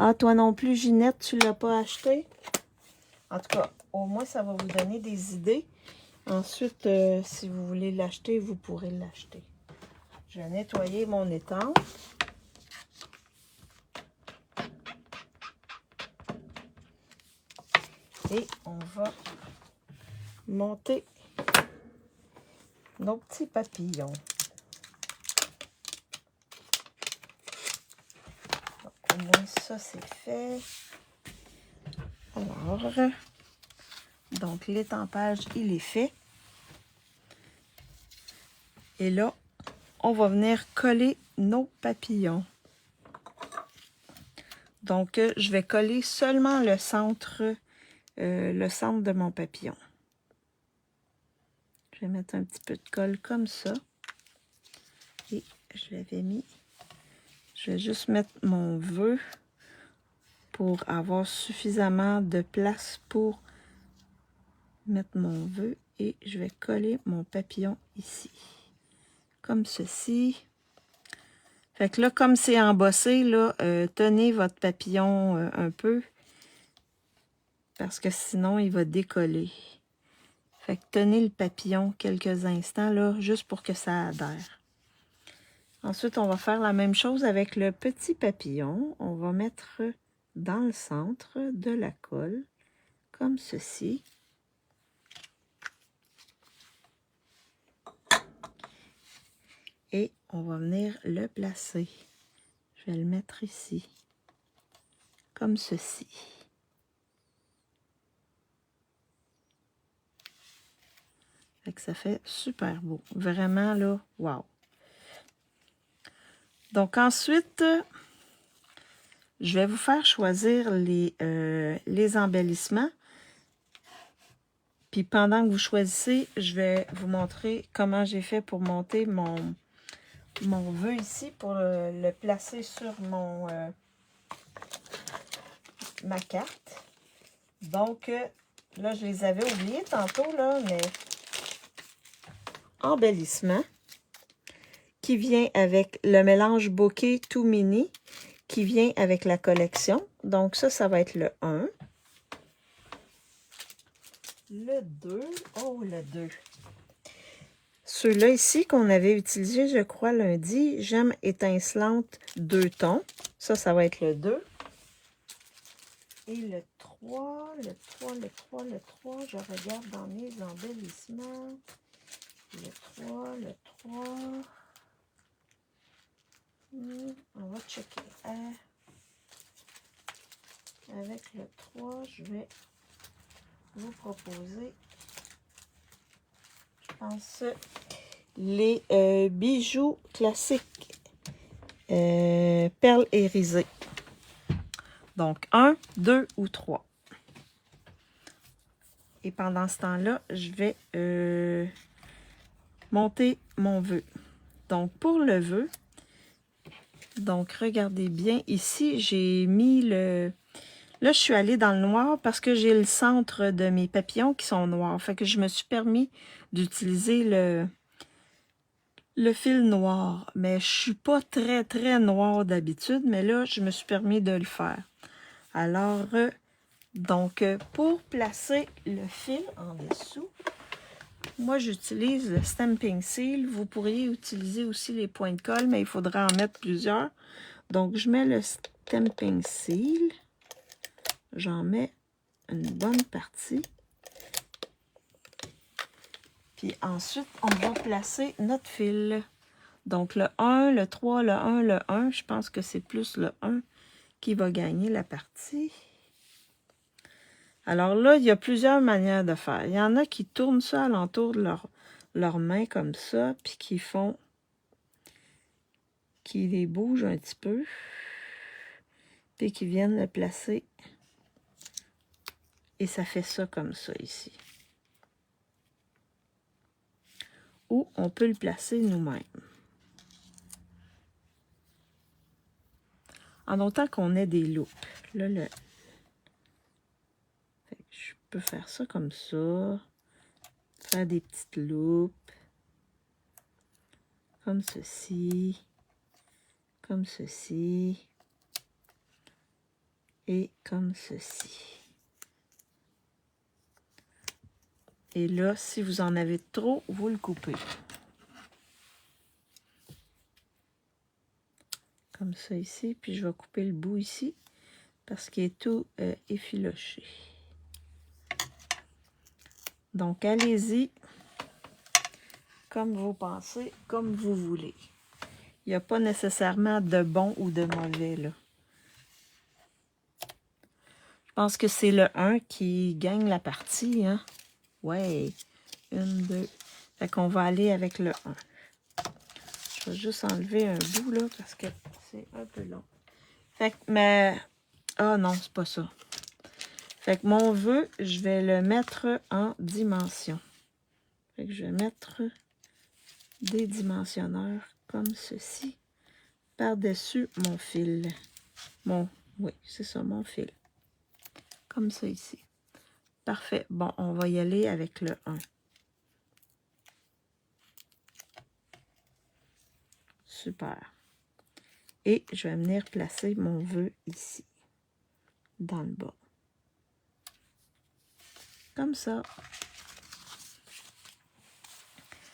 Ah, toi non plus, Ginette, tu ne l'as pas acheté? En tout cas, au moins, ça va vous donner des idées. Ensuite, si vous voulez l'acheter, vous pourrez l'acheter. Je vais nettoyer mon étang. Et on va monter nos petits papillons. Donc, au moins ça c'est fait. Alors, donc l'étampage il est fait. Et là, on va venir coller nos papillons. Donc, je vais coller seulement le centre de mon papillon. Je vais mettre un petit peu de colle comme ça. Et je l'avais mis. Je vais juste mettre mon vœu pour avoir suffisamment de place pour mettre mon vœu. Et je vais coller mon papillon ici. Comme ceci. Fait que là, comme c'est embossé, là, tenez votre papillon un peu. Parce que sinon, il va décoller. Fait que tenez le papillon quelques instants, là, juste pour que ça adhère. Ensuite, on va faire la même chose avec le petit papillon. On va mettre dans le centre de la colle, comme ceci. Et on va venir le placer. Je vais le mettre ici, comme ceci. Fait que ça fait super beau. Vraiment, là, wow! Donc ensuite, je vais vous faire choisir les embellissements. Puis pendant que vous choisissez, je vais vous montrer comment j'ai fait pour monter mon vœu ici, pour le placer sur ma carte. Donc, là, je les avais oubliés tantôt, là, mais embellissement qui vient avec le mélange bokeh tout mini qui vient avec la collection. Donc, ça va être le 1. Le 2. Oh, le 2. Ceux-là ici qu'on avait utilisé, je crois, lundi, Gemme étincelante 2 tons. Ça va être le 2. Et le 3, le 3, le 3, le 3, je regarde dans mes embellissements. Le 3, le 3. On va checker. Avec le 3, je vais vous proposer, je pense, les bijoux classiques perles irisées. Donc, 1, 2 ou 3. Et pendant ce temps-là, je vais monter mon vœu. Donc, pour le vœu, donc regardez bien, ici, j'ai mis le... Là, je suis allée dans le noir parce que j'ai le centre de mes papillons qui sont noirs. Fait que je me suis permis d'utiliser le fil noir. Mais je suis pas très, très noire d'habitude, mais là, je me suis permis de le faire. Alors, donc, pour placer le fil en dessous, moi, j'utilise le Stamping Seal. Vous pourriez utiliser aussi les points de colle, mais il faudra en mettre plusieurs. Donc, je mets le Stamping Seal. J'en mets une bonne partie. Puis ensuite, on va placer notre fil. Donc, le 1, le 3, le 1, le 1. Je pense que c'est plus le 1 qui va gagner la partie. Alors là, il y a plusieurs manières de faire. Il y en a qui tournent ça alentour de leur main comme ça, puis qui les bougent un petit peu, puis qui viennent le placer. Et ça fait ça comme ça ici. Ou on peut le placer nous-mêmes. En autant qu'on ait des loupes. Là, je peux faire ça comme ça. Faire des petites loupes. Comme ceci. Comme ceci. Et comme ceci. Et là, si vous en avez trop, vous le coupez. Comme ça ici. Puis je vais couper le bout ici parce qu'il est tout effiloché. Donc, allez-y comme vous pensez, comme vous voulez. Il n'y a pas nécessairement de bon ou de mauvais, là. Je pense que c'est le 1 qui gagne la partie, hein? Ouais. 1, 2. Fait qu'on va aller avec le 1. Je vais juste enlever un bout, là, parce que c'est un peu long. Fait que, mais... Ah non, c'est pas ça. Fait que mon vœu, je vais le mettre en dimension. Fait que je vais mettre des dimensionneurs comme ceci par-dessus mon fil. Oui, c'est ça, mon fil. Comme ça ici. Parfait. Bon, on va y aller avec le 1. Super. Et je vais venir placer mon vœu ici, dans le bas. Comme ça.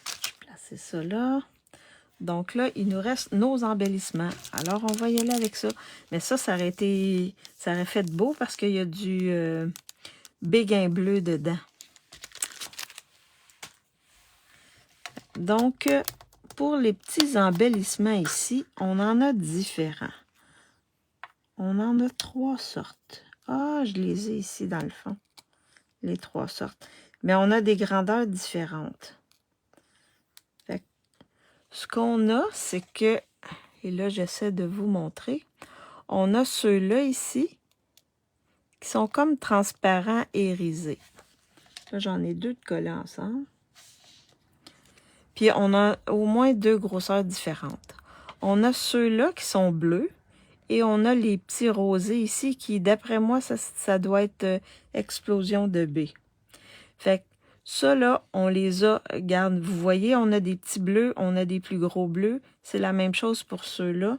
Je vais placer ça là. Donc là, il nous reste nos embellissements. Alors, on va y aller avec ça. Mais ça aurait fait beau parce qu'il y a du béguin bleu dedans. Donc, pour les petits embellissements ici, on en a différents. On en a 3 sortes. Ah, je les ai ici dans le fond. Les 3 sortes. Mais on a des grandeurs différentes. Fait que, ce qu'on a, c'est que, et là, j'essaie de vous montrer, on a ceux-là ici qui sont comme transparents et irisés. Là, j'en ai 2 de collés ensemble. Puis, on a au moins 2 grosseurs différentes. On a ceux-là qui sont bleus. Et on a les petits rosés ici qui, d'après moi, ça doit être explosion de B. Fait que ça, là, on les a, regarde, vous voyez, on a des petits bleus, on a des plus gros bleus. C'est la même chose pour ceux-là.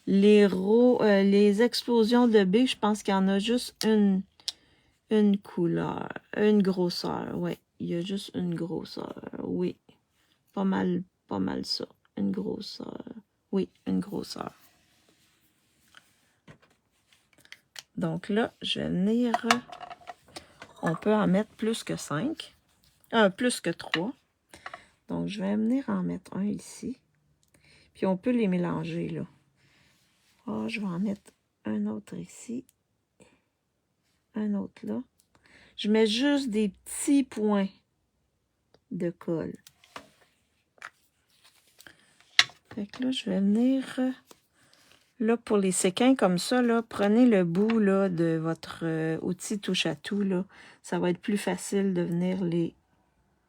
Les explosions de B, je pense qu'il y en a juste une couleur, une grosseur. Ouais, il y a juste une grosseur. Oui, pas mal ça. Une grosseur. Oui, une grosseur. Donc là, je vais venir... On peut en mettre plus que 5. Plus que 3. Donc, je vais venir en mettre un ici. Puis, on peut les mélanger, là. Ah, je vais en mettre un autre ici. Un autre là. Je mets juste des petits points de colle. Fait que là, je vais venir... Là, pour les séquins comme ça, là, prenez le bout là, de votre outil touche-à-tout. Là. Ça va être plus facile de venir les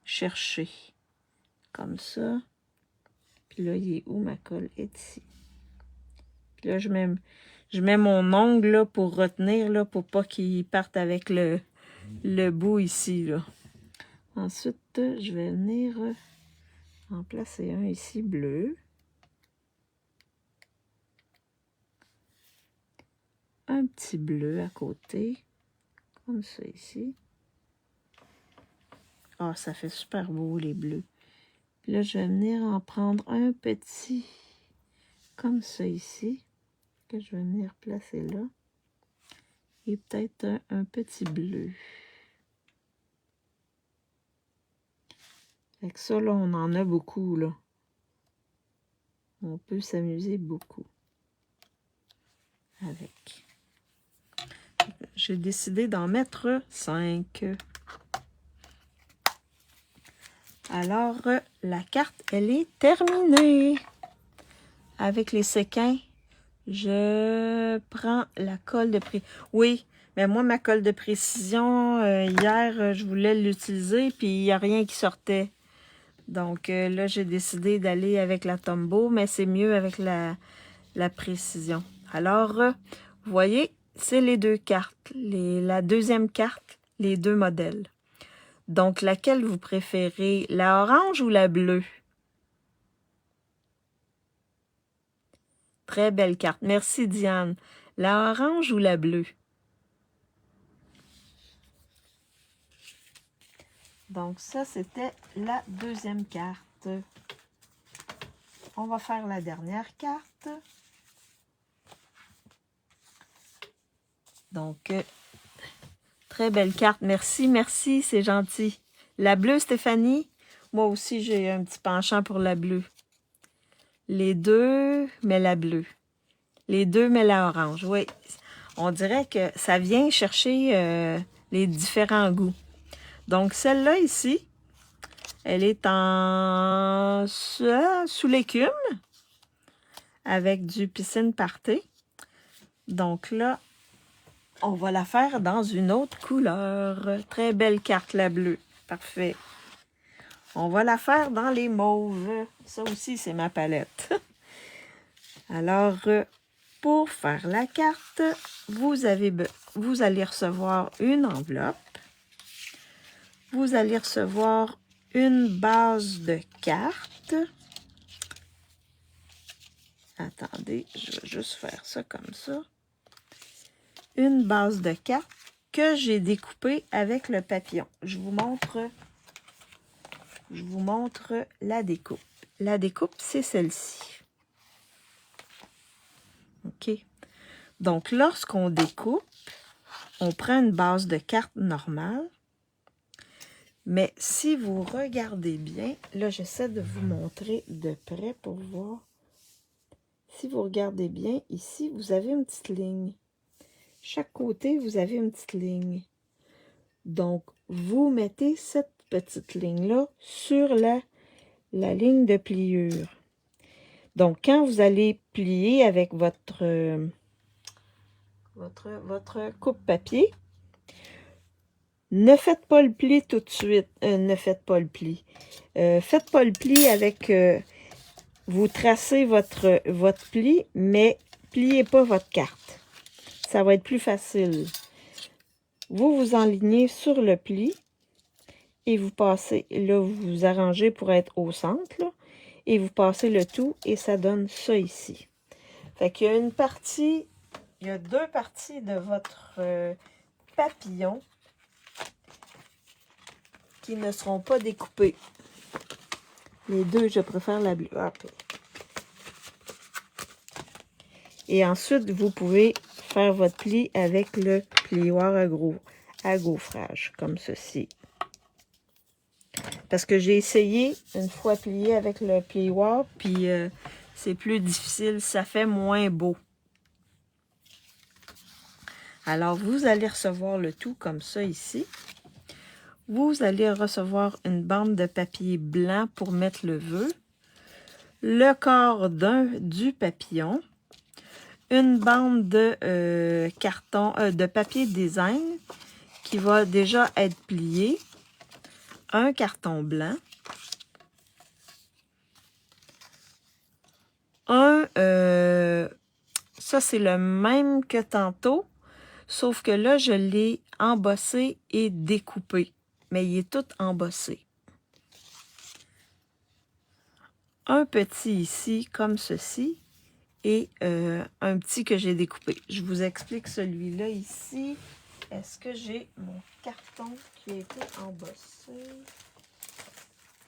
chercher. Comme ça. Puis là, il est où ma colle? Est ici. Puis là, je mets mon ongle là, pour retenir, là, pour pas qu'il parte avec le bout ici. Là. Ensuite, je vais venir en placer un ici bleu. Un petit bleu à côté, comme ça ici. Ah, ça fait super beau les bleus. Puis là, je vais venir en prendre un petit, comme ça ici, que je vais venir placer là. Et peut-être un petit bleu. Fait que ça, là, on en a beaucoup, là. On peut s'amuser beaucoup avec. J'ai décidé d'en mettre 5. Alors, la carte, elle est terminée. Avec les séquins, je prends la colle de précision. Oui, mais moi, ma colle de précision, hier, je voulais l'utiliser, puis il n'y a rien qui sortait. Donc là, j'ai décidé d'aller avec la Tombow, mais c'est mieux avec la précision. Alors, vous voyez, c'est les 2 cartes. La deuxième carte, les 2 modèles. Donc, laquelle vous préférez, la orange ou la bleue? Très belle carte. Merci, Diane. La orange ou la bleue? Donc ça, c'était la deuxième carte. On va faire la dernière carte. Donc, très belle carte. Merci, merci, c'est gentil. La bleue, Stéphanie. Moi aussi, j'ai un petit penchant pour la bleue. Les deux, mais la bleue. Les deux, mais la orange. Oui, on dirait que ça vient chercher les différents goûts. Donc, celle-là ici, elle est en sous l'écume avec du piscine party. Donc là, on va la faire dans une autre couleur. Très belle carte, la bleue. Parfait. On va la faire dans les mauves. Ça aussi, c'est ma palette. Alors, pour faire la carte, vous allez recevoir une enveloppe. Vous allez recevoir une base de cartes. Attendez, je vais juste faire ça comme ça. Une base de cartes que j'ai découpée avec le papillon. Je vous montre la découpe. La découpe, c'est celle-ci. OK. Donc, lorsqu'on découpe, on prend une base de cartes normale. Mais si vous regardez bien, là, j'essaie de vous montrer de près pour voir. Si vous regardez bien, ici, vous avez une petite ligne. Chaque côté, vous avez une petite ligne. Donc, vous mettez cette petite ligne-là sur la ligne de pliure. Donc, quand vous allez plier avec votre coupe-papier, ne faites pas le pli tout de suite. Ne faites pas le pli. Faites pas le pli avec... vous tracez votre pli, mais pliez pas votre carte. Ça va être plus facile. Vous vous enlignez sur le pli et vous passez, là, vous vous arrangez pour être au centre, là, et vous passez le tout et ça donne ça ici. Fait qu'il y a une partie, il y a deux parties de votre papillon qui ne seront pas découpées. Les deux, je préfère la bleue. Hop. Et ensuite, vous pouvez faire votre pli avec le plioir à gaufrage, comme ceci. Parce que j'ai essayé une fois plié avec le plioir, puis c'est plus difficile, ça fait moins beau. Alors, vous allez recevoir le tout comme ça ici. Vous allez recevoir une bande de papier blanc pour mettre le vœu, le corps du papillon, une bande de carton, de papier design qui va déjà être plié, un carton blanc, ça c'est le même que tantôt, sauf que là je l'ai embossé et découpé, mais il est tout embossé. Un petit ici comme ceci et un petit que j'ai découpé. Je vous explique celui-là ici. Est-ce que j'ai mon carton qui a été embossé?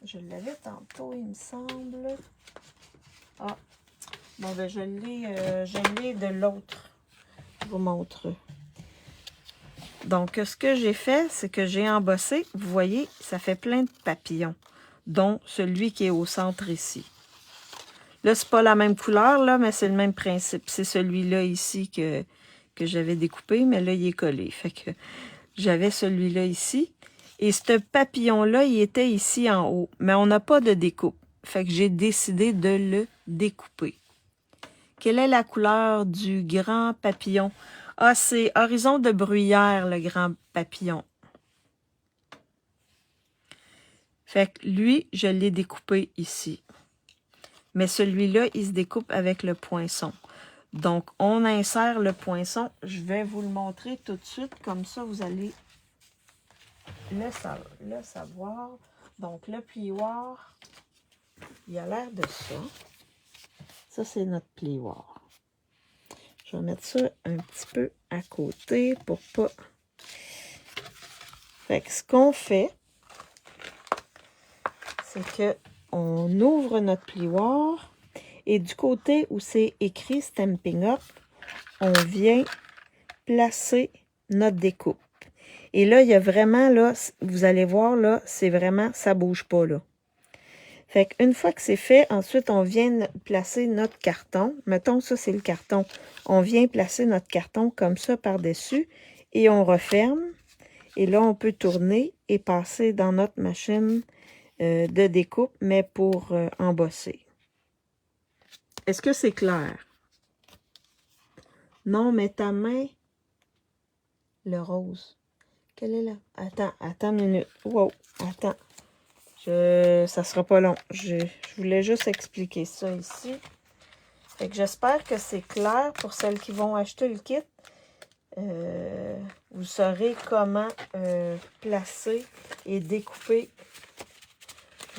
Je l'avais tantôt, il me semble. Ah, bon, ben je l'ai de l'autre. Je vous montre. Donc, ce que j'ai fait, c'est que j'ai embossé. Vous voyez, ça fait plein de papillons, dont celui qui est au centre ici. Là, c'est pas la même couleur, là, mais c'est le même principe. C'est celui-là ici que j'avais découpé, mais là, il est collé. Fait que j'avais celui-là ici. Et ce papillon-là, il était ici en haut. Mais on n'a pas de découpe. Fait que j'ai décidé de le découper. Quelle est la couleur du grand papillon? Ah, c'est Horizon de Bruyère, le grand papillon. Fait que lui, je l'ai découpé ici. Mais celui-là, il se découpe avec le poinçon. Donc, on insère le poinçon. Je vais vous le montrer tout de suite. Comme ça, vous allez le savoir. Donc, le plioir, il a l'air de ça. Ça, c'est notre plioir. Je vais mettre ça un petit peu à côté pour pas... Fait que ce qu'on fait, c'est que on ouvre notre plioir et du côté où c'est écrit Stampin' Up, on vient placer notre découpe. Et là, il y a vraiment, là, vous allez voir, là, c'est vraiment, ça bouge pas, là. Fait qu'une fois que c'est fait, ensuite, on vient placer notre carton. Mettons, ça, c'est le carton. On vient placer notre carton comme ça par-dessus et on referme. Et là, on peut tourner et passer dans notre machine de découpe, mais pour embosser. Est-ce que c'est clair? Non, mais ta main, le rose. Quelle est là? Attends une minute. Wow, attends. Ça sera pas long. Je voulais juste expliquer ça ici. Fait que j'espère que c'est clair pour celles qui vont acheter le kit. Vous saurez comment placer et découper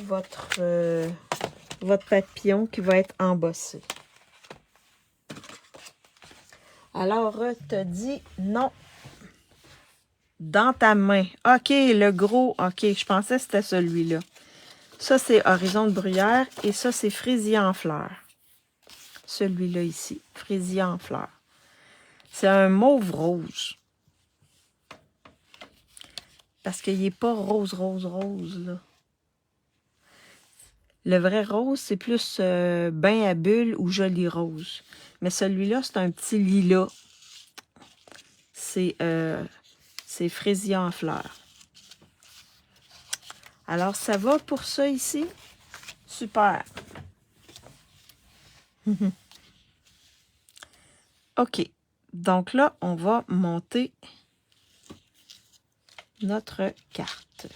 votre papillon qui va être embossé. Alors, te dis non. Dans ta main. OK, le gros. OK, je pensais que c'était celui-là. Ça, c'est Horizon de Bruyère. Et ça, c'est Fraisier en fleurs. Celui-là ici. Fraisier en fleurs. C'est un mauve rose. Parce qu'il n'est pas rose, là. Le vrai rose, c'est plus bain à bulles ou joli rose. Mais celui-là, c'est un petit lilas. C'est fraisier en fleurs. Alors, ça va pour ça ici? Super. OK. Donc là, on va monter notre carte.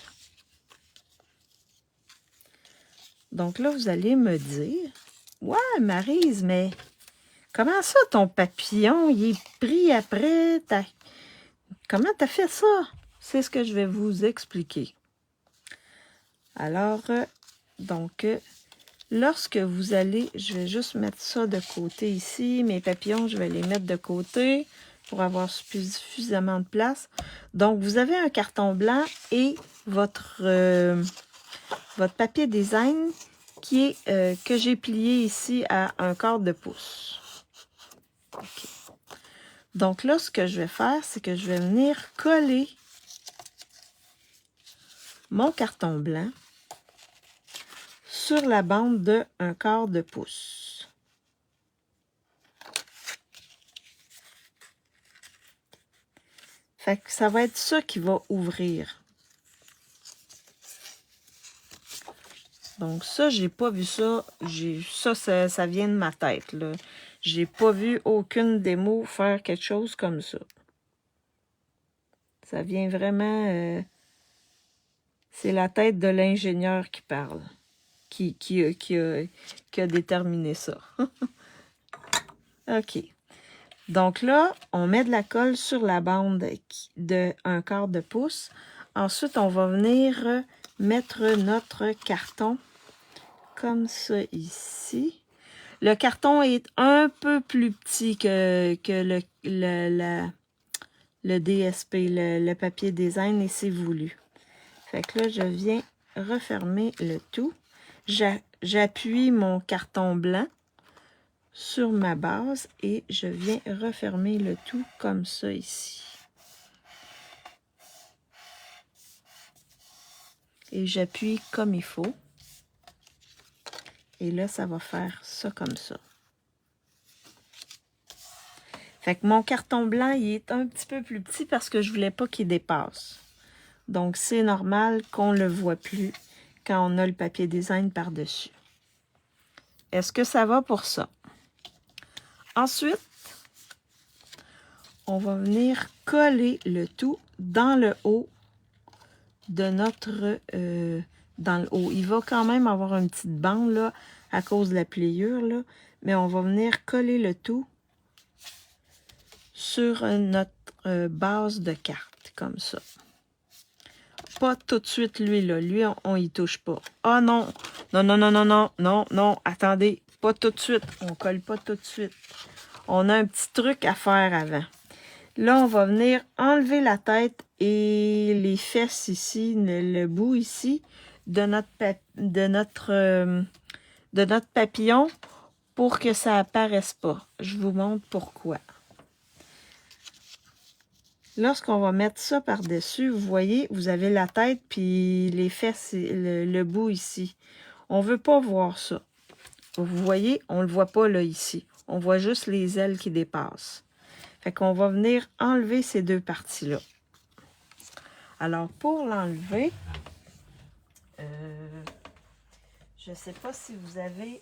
Donc là, vous allez me dire, « Ouais, Maryse, mais comment ça, ton papillon, il est pris après? Comment tu as fait ça? » C'est ce que je vais vous expliquer. Alors, donc, lorsque vous allez, je vais juste mettre ça de côté ici. Mes papillons, je vais les mettre de côté pour avoir suffisamment de place. Donc, vous avez un carton blanc et votre papier design qui est que j'ai plié ici à 1/4 de pouce. Okay. Donc là, ce que je vais faire, c'est que je vais venir coller mon carton blanc sur la bande de 1/4 de pouce. Fait que ça va être ça qui va ouvrir. Donc ça, j'ai pas vu ça. Ça vient de ma tête, là. J'ai pas vu aucune démo faire quelque chose comme ça. Ça vient vraiment... c'est la tête de l'ingénieur qui parle. Qui a déterminé ça. OK. Donc là, on met de la colle sur la bande de 1/4 de pouce. Ensuite, on va venir mettre notre carton comme ça ici. Le carton est un peu plus petit que le DSP, le papier design, et c'est voulu. Fait que là, je viens refermer le tout. J'appuie mon carton blanc sur ma base et je viens refermer le tout comme ça ici. Et j'appuie comme il faut. Et là, ça va faire ça comme ça. Fait que mon carton blanc, il est un petit peu plus petit parce que je voulais pas qu'il dépasse. Donc, c'est normal qu'on ne le voit plus quand on a le papier design par-dessus. Est-ce que ça va pour ça? Ensuite, on va venir coller le tout dans le haut de notre... dans le haut. Il va quand même avoir une petite bande là, à cause de la pliure, là, mais on va venir coller le tout sur notre base de carte, comme ça. Pas tout de suite lui, là. Lui, on y touche pas. Ah non! Non, attendez. Pas tout de suite. On colle pas tout de suite. On a un petit truc à faire avant. Là, on va venir enlever la tête et les fesses ici, le bout ici de notre papillon pour que ça apparaisse pas. Je vous montre pourquoi. Lorsqu'on va mettre ça par-dessus, vous voyez, vous avez la tête puis les fesses, le bout ici. On veut pas voir ça. Vous voyez, on le voit pas là ici. On voit juste les ailes qui dépassent. Fait qu'on va venir enlever ces deux parties-là. Alors, pour l'enlever, je ne sais pas si vous avez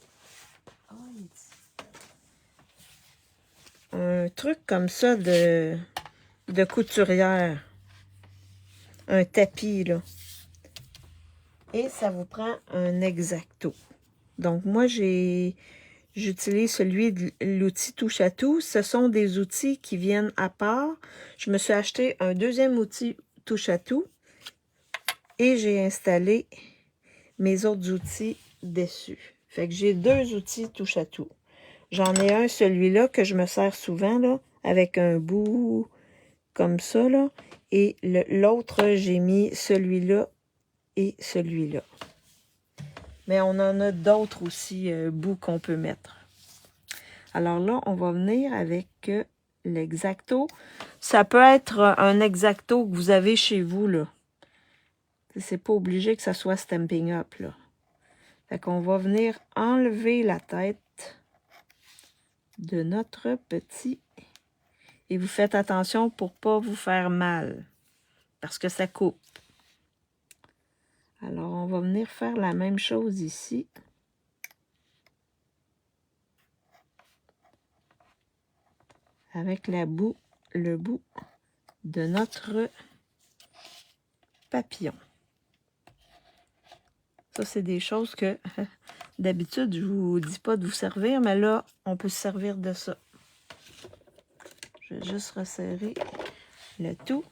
un truc comme ça de couturière. Un tapis, là. Et ça vous prend un X-Acto. Donc, moi, j'utilise celui de l'outil touche-à-tout. Ce sont des outils qui viennent à part. Je me suis acheté un deuxième outil touche-à-tout. Et j'ai installé mes autres outils dessus. Fait que j'ai deux outils touche-à-tout. J'en ai un, celui-là, que je me sers souvent, là, avec un bout comme ça, là. Et l'autre, j'ai mis celui-là et celui-là. Mais on en a d'autres aussi, bouts qu'on peut mettre. Alors là, on va venir avec l'X-Acto. Ça peut être un X-Acto que vous avez chez vous, là. C'est pas obligé que ça soit Stampin' Up, là. Fait qu'on va venir enlever la tête de notre petit. Et vous faites attention pour pas vous faire mal. Parce que ça coupe. Alors, on va venir faire la même chose ici. Avec le bout de notre papillon. Ça, c'est des choses que d'habitude, je vous dis pas de vous servir, mais là, on peut se servir de ça. Je vais juste resserrer le tout.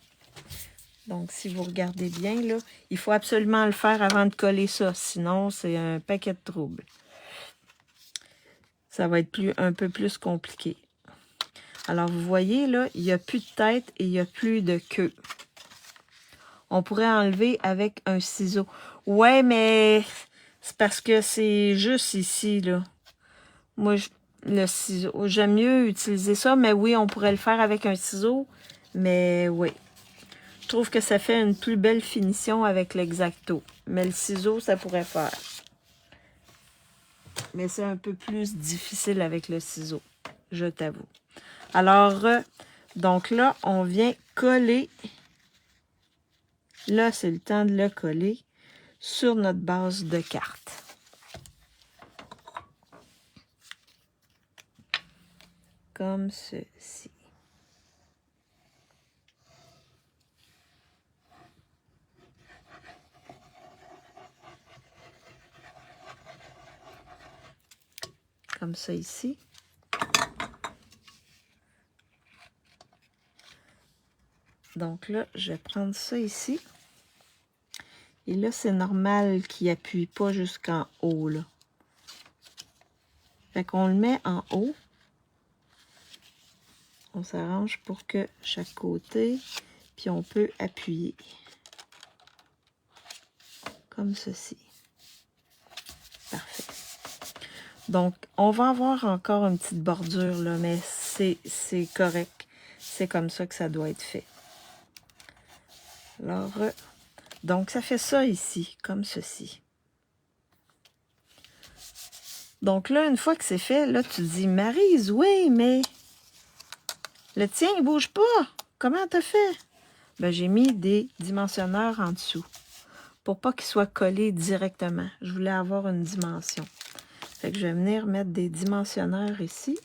Donc, si vous regardez bien, là, il faut absolument le faire avant de coller ça. Sinon, c'est un paquet de troubles. Ça va être un peu plus compliqué. Alors, vous voyez, là, il n'y a plus de tête et il n'y a plus de queue. On pourrait enlever avec un ciseau. Ouais, mais c'est parce que c'est juste ici, là. Moi, le ciseau, j'aime mieux utiliser ça, mais oui, on pourrait le faire avec un ciseau. Mais oui. Je trouve que ça fait une plus belle finition avec l'X-Acto. Mais le ciseau, ça pourrait faire. Mais c'est un peu plus difficile avec le ciseau, je t'avoue. Alors, donc là, on vient coller. Là, c'est le temps de le coller sur notre base de carte. Comme ceci. Comme ça ici. Donc là, je vais prendre ça ici. Et là, c'est normal qu'il n'appuie pas jusqu'en haut, là. Fait qu'on le met en haut. On s'arrange pour que chaque côté, puis on peut appuyer. Comme ceci. Parfait. Donc, on va avoir encore une petite bordure, là, mais c'est correct. C'est comme ça que ça doit être fait. Alors, donc, ça fait ça ici, comme ceci. Donc là, une fois que c'est fait, là, tu te dis, Maryse, oui, mais le tien, il bouge pas. Comment t'as fait? Ben, j'ai mis des dimensionneurs en dessous pour pas qu'il soit collé directement. Je voulais avoir une dimension. Fait que je vais venir mettre des dimensionneurs ici.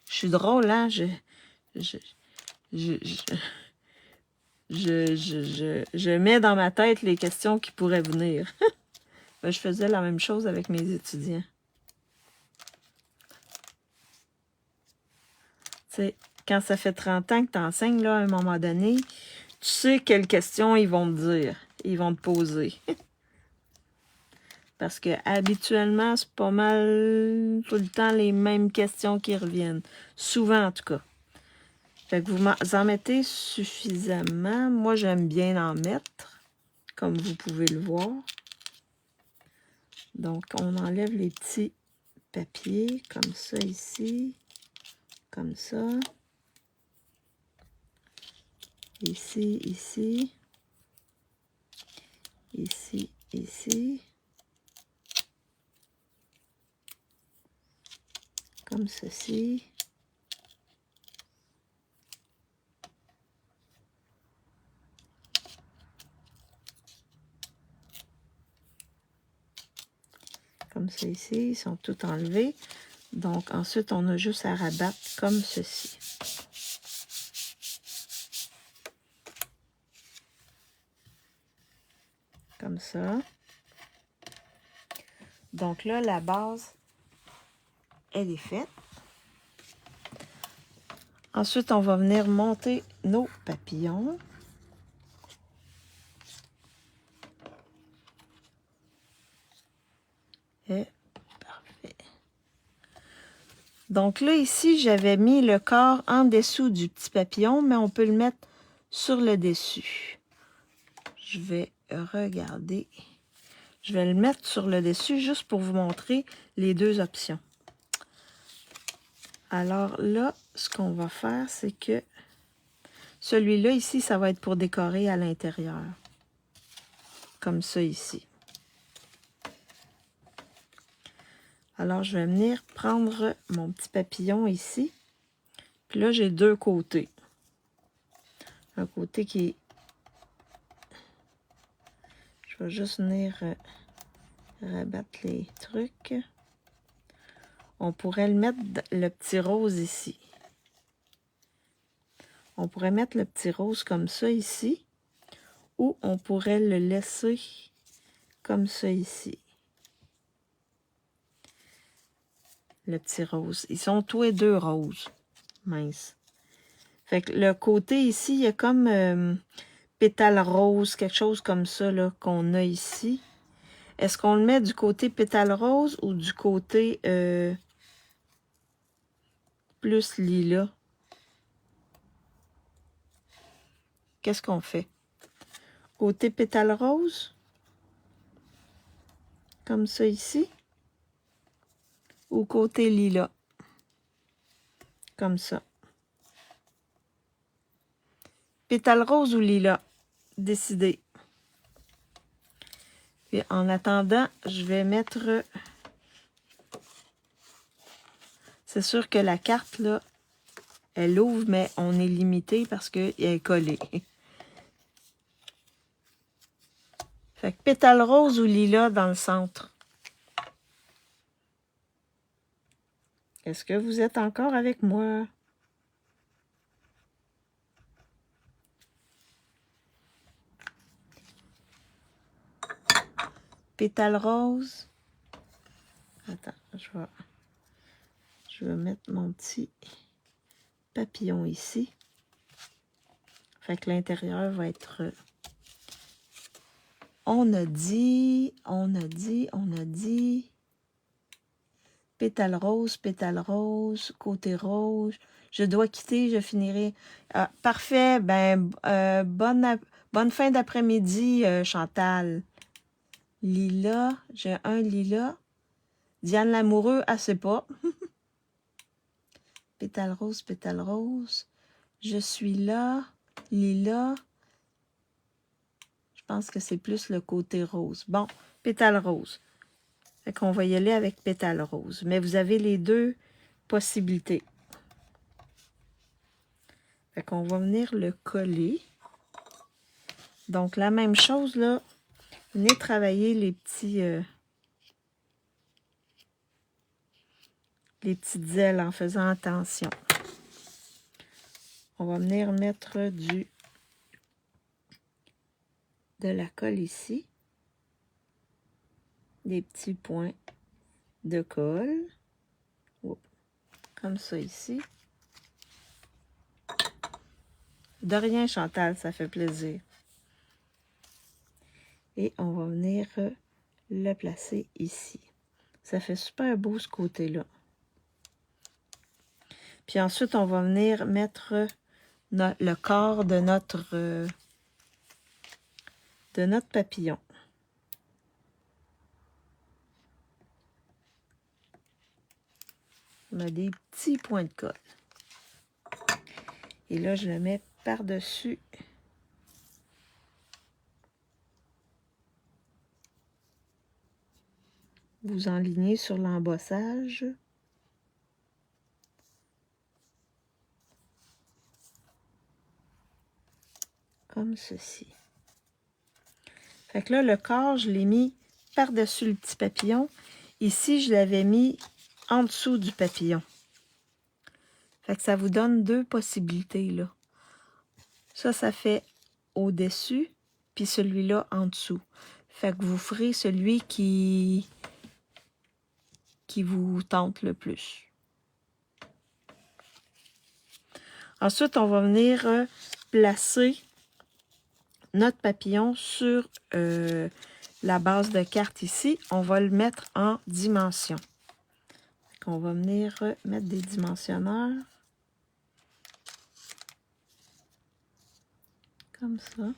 Je suis drôle, hein? Je mets dans ma tête les questions qui pourraient venir. Ben, je faisais la même chose avec mes étudiants. Tu sais, quand ça fait 30 ans que tu enseignes, là, à un moment donné, tu sais quelles questions ils vont te dire, ils vont te poser. Parce que habituellement, c'est pas mal tout le temps les mêmes questions qui reviennent. Souvent, en tout cas. Fait que vous en mettez suffisamment. Moi, j'aime bien en mettre, comme vous pouvez le voir. Donc, on enlève les petits papiers, comme ça ici, comme ça. Ici, ici. Ici, ici. Comme ceci. Comme ça ici, ils sont tous enlevés. Donc ensuite, on a juste à rabattre comme ceci. Comme ça. Donc là, la base, elle est faite. Ensuite, on va venir monter nos papillons. Et parfait. Donc là, ici, j'avais mis le corps en dessous du petit papillon, mais on peut le mettre sur le dessus. Je vais regarder. Je vais le mettre sur le dessus juste pour vous montrer les deux options. Alors là, ce qu'on va faire, c'est que celui-là ici, ça va être pour décorer à l'intérieur. Comme ça ici. Alors, je vais venir prendre mon petit papillon ici. Puis là, j'ai deux côtés. Un côté qui est... Je vais juste venir rabattre les trucs. On pourrait le mettre, le petit rose ici. On pourrait mettre le petit rose comme ça ici. Ou on pourrait le laisser comme ça ici. Le petit rose. Ils sont tous les deux roses. Mince. Fait que le côté ici, il y a comme pétale rose, quelque chose comme ça là qu'on a ici. Est-ce qu'on le met du côté pétale rose ou du côté plus lilas? Qu'est-ce qu'on fait? Côté pétale rose? Comme ça ici? Ou côté lilas? Comme ça. Pétale rose ou lilas? Décidez. Puis en attendant, je vais mettre... C'est sûr que la carte, là, elle ouvre, mais on est limité parce qu'elle est collée. Fait que pétale rose ou lilas dans le centre. Est-ce que vous êtes encore avec moi? Pétale rose. Attends, je vais mettre mon petit papillon ici. Fait que l'intérieur va être... On a dit... Pétale rose, côté rose. Je dois quitter, je finirai. Ah, parfait, ben, bonne fin d'après-midi, Chantal. Lila, j'ai un lilas. Diane Lamoureux, elle sait pas. Pétale rose. Je suis là, lilas. Je pense que c'est plus le côté rose. Bon, pétale rose. Fait qu'on va y aller avec pétale rose. Mais vous avez les deux possibilités. Fait qu'on va venir le coller. Donc, la même chose, là. Venez travailler les petites ailes en faisant attention. On va venir mettre de la colle ici. Des petits points de colle. Comme ça ici. De rien, Chantal, ça fait plaisir. Et on va venir le placer ici. Ça fait super beau ce côté-là. Puis ensuite, on va venir mettre le corps de notre papillon. On a des petits points de colle. Et là, je le mets par-dessus. Vous enlignez sur l'embossage. Comme ceci. Fait que là, le corps, je l'ai mis par-dessus le petit papillon. Ici, je l'avais mis en dessous du papillon. Fait que ça vous donne deux possibilités, là. Ça fait au-dessus, puis celui-là en dessous. Fait que vous ferez celui qui vous tente le plus. Ensuite, on va venir placer notre papillon sur la base de carte ici. On va le mettre en dimension. On va venir mettre des dimensionneurs. Comme ça.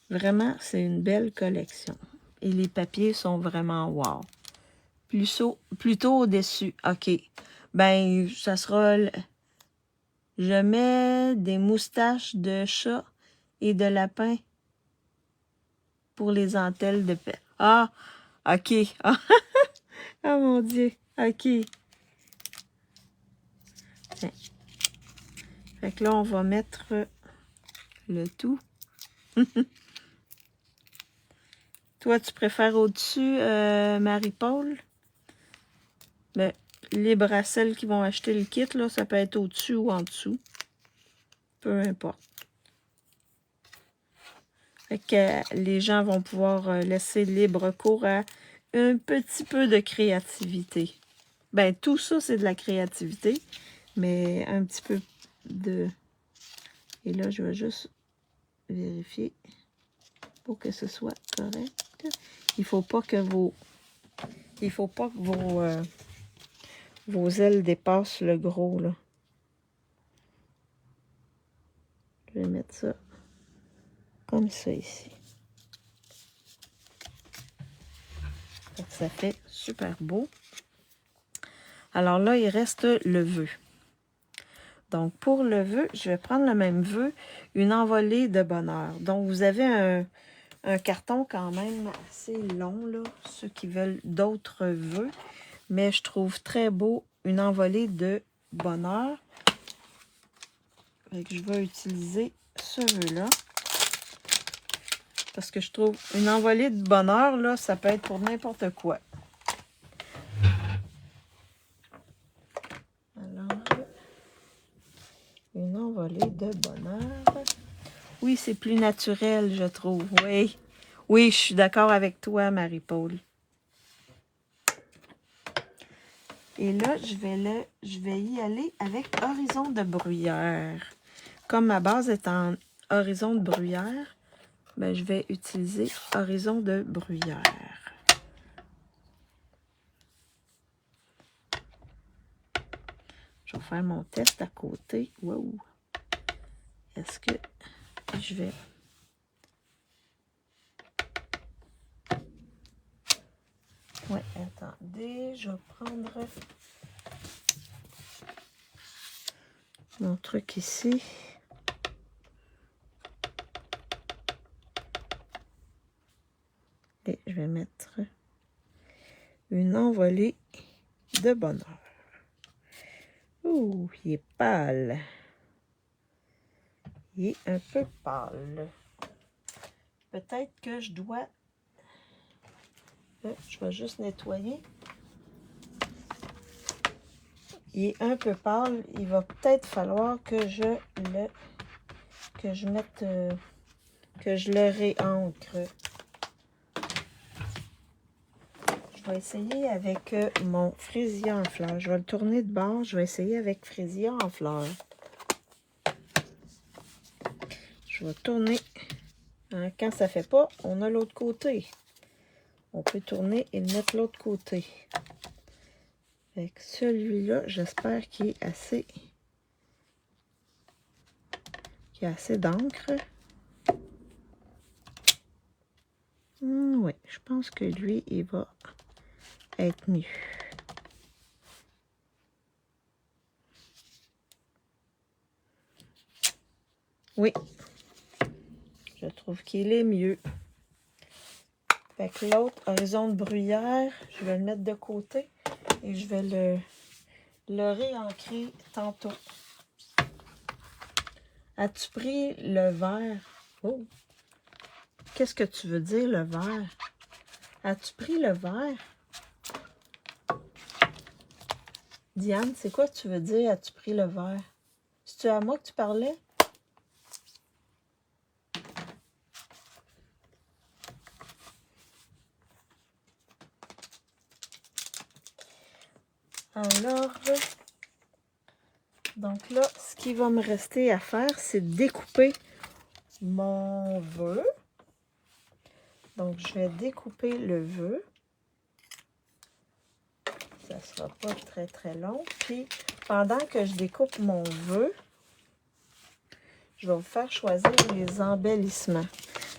Vraiment, c'est une belle collection. Et les papiers sont vraiment wow. Plutôt au-dessus. OK. Ben, ça sera... Je mets des moustaches de chat et de lapin pour les entelles de paix. Ah! OK. Ah, oh, mon Dieu. OK. Tiens. Fait que là, on va mettre le tout. Toi, tu préfères au-dessus, Marie-Paul? Mais libre à celles qui vont acheter le kit, là, ça peut être au-dessus ou en dessous. Peu importe. Fait que les gens vont pouvoir laisser libre cours à un petit peu de créativité. Ben, tout ça, c'est de la créativité, mais un petit peu de... Et là, je vais juste vérifier pour que ce soit correct. Il faut pas que vos ailes dépassent le gros, là. Je vais mettre ça comme ça ici. Ça fait super beau. Alors là, il reste le vœu. Donc, pour le vœu, je vais prendre le même vœu, une envolée de bonheur. Donc, vous avez un carton quand même assez long, là, ceux qui veulent d'autres vœux. Mais je trouve très beau une envolée de bonheur. Fait que je vais utiliser ce vœu-là. Parce que je trouve une envolée de bonheur, là, ça peut être pour n'importe quoi. Alors, une envolée de bonheur. Oui, c'est plus naturel, je trouve. Oui, oui, je suis d'accord avec toi, Marie-Paul. Et là, je vais y aller avec horizon de bruyère. Comme ma base est en horizon de bruyère, ben, je vais utiliser horizon de bruyère. Je vais faire mon test à côté. Wow! Est-ce que je vais... Ouais, attendez, je vais prendre mon truc ici. Et je vais mettre une envolée de bonheur. Ouh, il est pâle. Il est un peu pâle. Peut-être que je dois... Je vais juste nettoyer. Il est un peu pâle. Il va peut-être falloir que je le réancre. Je vais essayer avec mon fraisier en fleurs. Je vais le tourner de bord. Je vais essayer avec fraisier en fleurs. Je vais tourner. Hein, quand ça ne fait pas, on a l'autre côté. On peut tourner et le mettre l'autre côté. Avec celui-là, j'espère qu'il est assez... qu'il y a assez d'encre. Oui, je pense que lui, il va être mieux. Oui, je trouve qu'il est mieux. Fait que l'autre, horizon de bruyère, je vais le mettre de côté et je vais le réancrer tantôt. As-tu pris le vert? Oh! Qu'est-ce que tu veux dire, le vert? As-tu pris le vert? Diane, c'est quoi que tu veux dire, as-tu pris le vert? C'est-tu à moi que tu parlais? Alors, donc là, ce qui va me rester à faire, c'est découper mon vœu. Donc, je vais découper le vœu. Ça ne sera pas très, très long. Puis, pendant que je découpe mon vœu, je vais vous faire choisir les embellissements.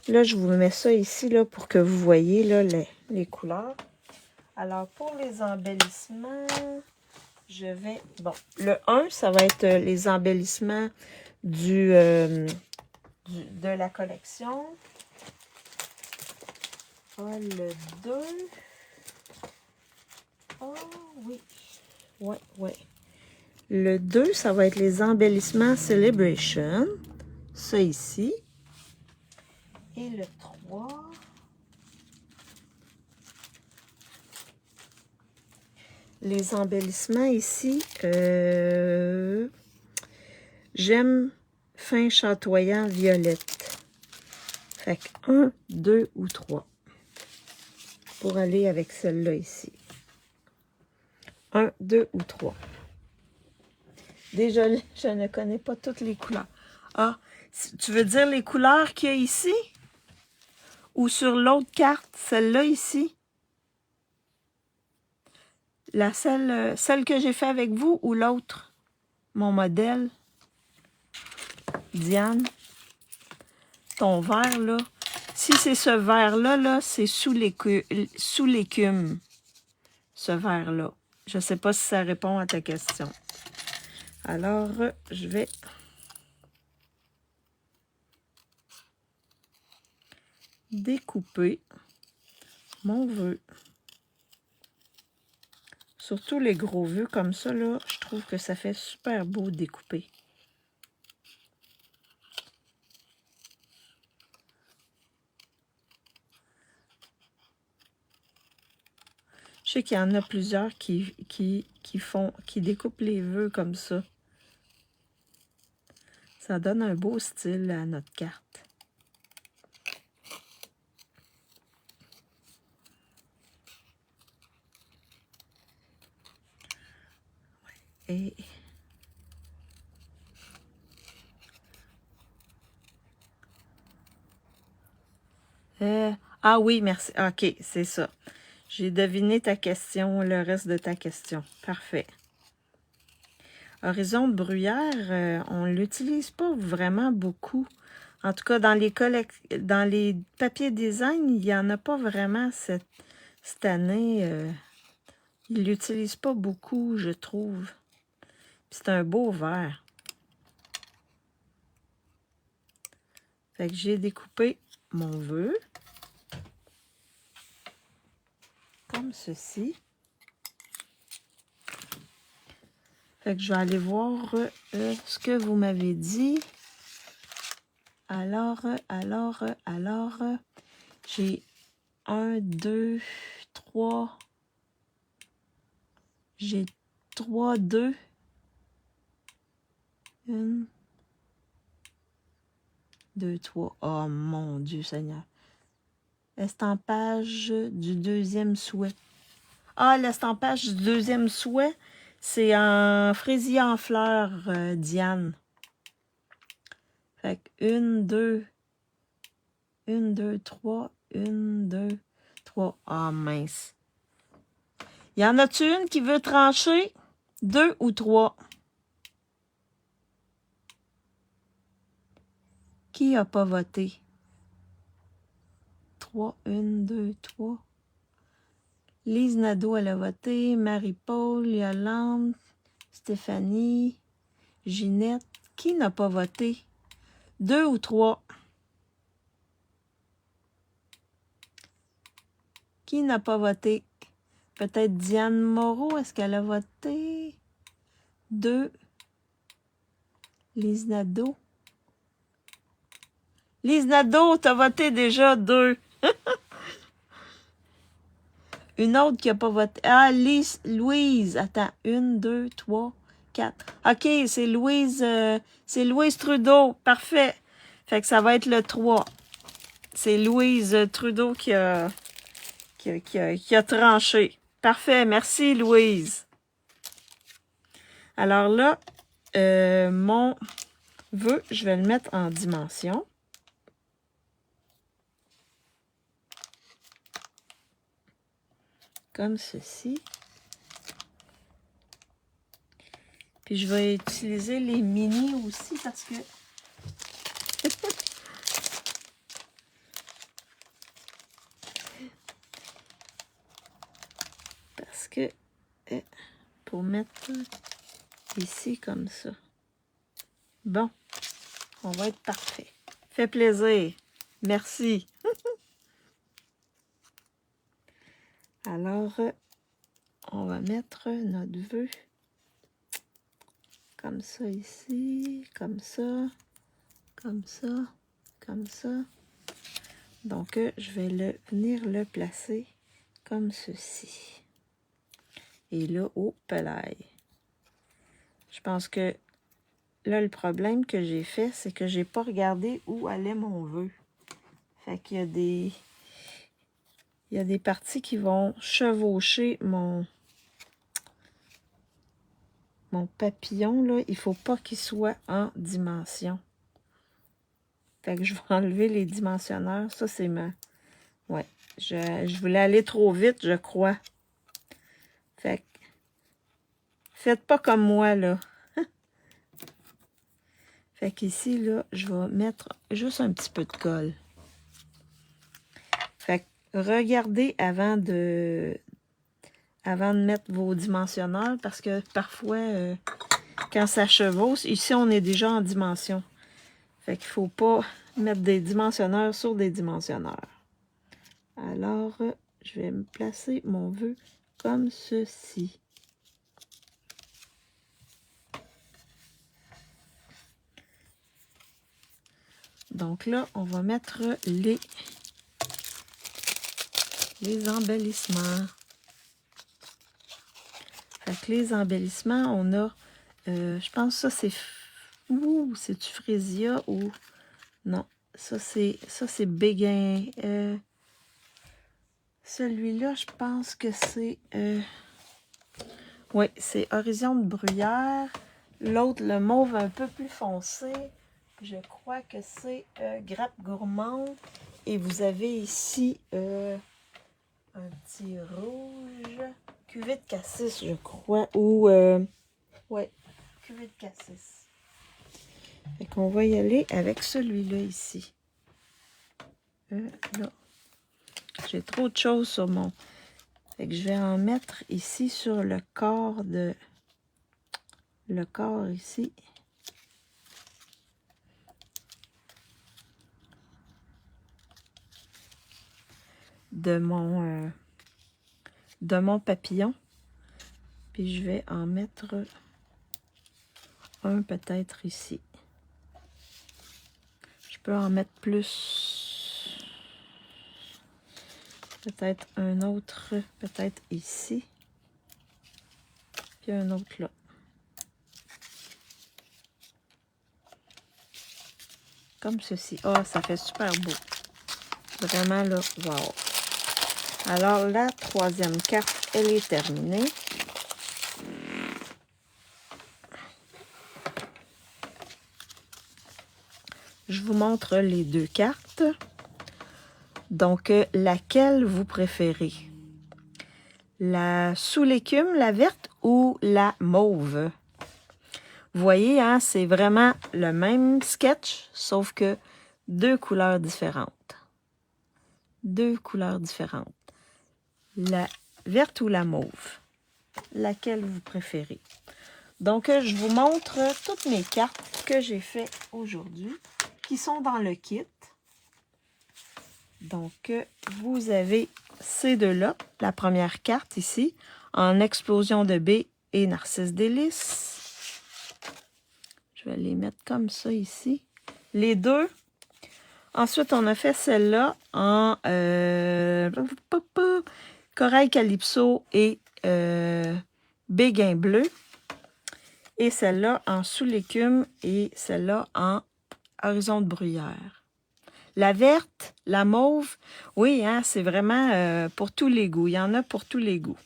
Là, je vous mets ça ici là, pour que vous voyez là, les couleurs. Alors, pour les embellissements, je vais... Bon, le 1, ça va être les embellissements de la collection. Ah, le 2. Oh, oui. Ouais, ouais. Le 2, ça va être les embellissements Celebration. Ça ici. Et le 3... Les embellissements ici, j'aime fin chatoyant violette. Fait que 1, 2 ou 3. Pour aller avec celle-là ici. 1, 2 ou 3. Déjà, je ne connais pas toutes les couleurs. Ah, tu veux dire les couleurs qu'il y a ici? Ou sur l'autre carte, celle-là ici? Celle que j'ai fait avec vous ou l'autre? Mon modèle? Diane? Ton verre, là? Si c'est ce verre-là, là, c'est sous l'écume. Ce verre-là. Je ne sais pas si ça répond à ta question. Alors, je vais... découper mon vœu. Surtout les gros vœux comme ça, là, je trouve que ça fait super beau découper. Je sais qu'il y en a plusieurs qui découpent les vœux comme ça. Ça donne un beau style à notre carte. Et ah oui, merci. OK, c'est ça. J'ai deviné ta question, le reste de ta question. Parfait. Horizon de bruyère, on ne l'utilise pas vraiment beaucoup. En tout cas, dans les papiers design, il n'y en a pas vraiment cette année. Ils ne l'utilisent pas beaucoup, je trouve. C'est un beau vert. Fait que j'ai découpé mon vœu. Comme ceci. Fait que je vais aller voir ce que vous m'avez dit. Alors, j'ai 1, 2, 3. J'ai 3, 2. 1, 2, 3. Oh mon Dieu Seigneur. Estampage du deuxième souhait. Ah, l'estampage du deuxième souhait, c'est en fraisier en fleurs, Diane. Fait que 1, 2, 3, 1, 2, 3. Ah, mince. Y en a-tu une qui veut trancher? 2 ou 3? Qui a pas voté? 3, 1, 2, 3. Lise Nadeau, elle a voté. Marie-Paul, Yolande, Stéphanie, Ginette. Qui n'a pas voté? 2 ou 3? Qui n'a pas voté? Peut-être Diane Moreau, est-ce qu'elle a voté? 2. Lise Nadeau. Lise Nadeau, t'as voté déjà 2. Une autre qui n'a pas voté. Ah, Louise. Attends. 1, 2, 3, 4. OK, c'est Louise Trudeau. Parfait. Fait que ça va être le 3. C'est Louise Trudeau qui a tranché. Parfait. Merci, Louise. Alors là, mon vœu, je vais le mettre en dimension. Comme ceci. Puis je vais utiliser les mini aussi parce que pour mettre ici comme ça. Bon, on va être parfait. Fait plaisir. Merci. Alors, on va mettre notre vœu comme ça ici, comme ça, comme ça, comme ça. Donc, je vais venir le placer comme ceci. Et là, au pelaille. Je pense que là, le problème que j'ai fait, c'est que j'ai pas regardé où allait mon vœu. Fait qu'il y a des parties qui vont chevaucher mon papillon, là. Il faut pas qu'il soit en dimension. Fait que je vais enlever les dimensionneurs. Ça, c'est ma... Ouais, je voulais aller trop vite, je crois. Fait que... Faites pas comme moi, là. Fait qu'ici, là, je vais mettre juste un petit peu de colle. Fait que regardez avant de mettre vos dimensionneurs parce que parfois, quand ça chevauche, ici, on est déjà en dimension. Fait qu'il ne faut pas mettre des dimensionneurs sur des dimensionneurs. Alors, je vais me placer mon vœu comme ceci. Donc là, on va mettre les embellissements. Fait que les embellissements, on a, je pense que ça c'est, c'est-tu Frisia ou, non, ça c'est Béguin. Celui-là, je pense que c'est, oui, c'est Horizon de Bruyère. L'autre, le mauve un peu plus foncé, je crois que c'est Grappe Gourmande. Et vous avez ici un petit rouge, cuvée de cassis, je crois, ou, ouais, cuvée de cassis. Fait qu'on va y aller avec celui-là ici. Là, j'ai trop de choses sur mon... Fait que je vais en mettre ici sur le corps de... Le corps ici. De mon papillon. Puis je vais en mettre un peut-être ici. Je peux en mettre plus. Peut-être un autre, peut-être ici. Puis un autre là. Comme ceci. Ah, ça fait super beau. Vraiment là, wow. Alors la troisième carte elle est terminée. Je vous montre les deux cartes. Donc, laquelle vous préférez? La sous l'écume, la verte ou la mauve? Vous voyez, hein, c'est vraiment le même sketch, sauf que deux couleurs différentes. Deux couleurs différentes. La verte ou la mauve? Laquelle vous préférez? Donc, je vous montre toutes mes cartes que j'ai fait aujourd'hui, qui sont dans le kit. Donc, vous avez ces deux-là. La première carte ici, en explosion de baie et narcisse délice. Je vais les mettre comme ça ici. Les deux. Ensuite, on a fait celle-là en corail calypso et béguin bleu. Et celle-là en sous l'écume et celle-là en horizon de bruyère. La verte, la mauve, oui, hein, c'est vraiment pour tous les goûts. Il y en a pour tous les goûts.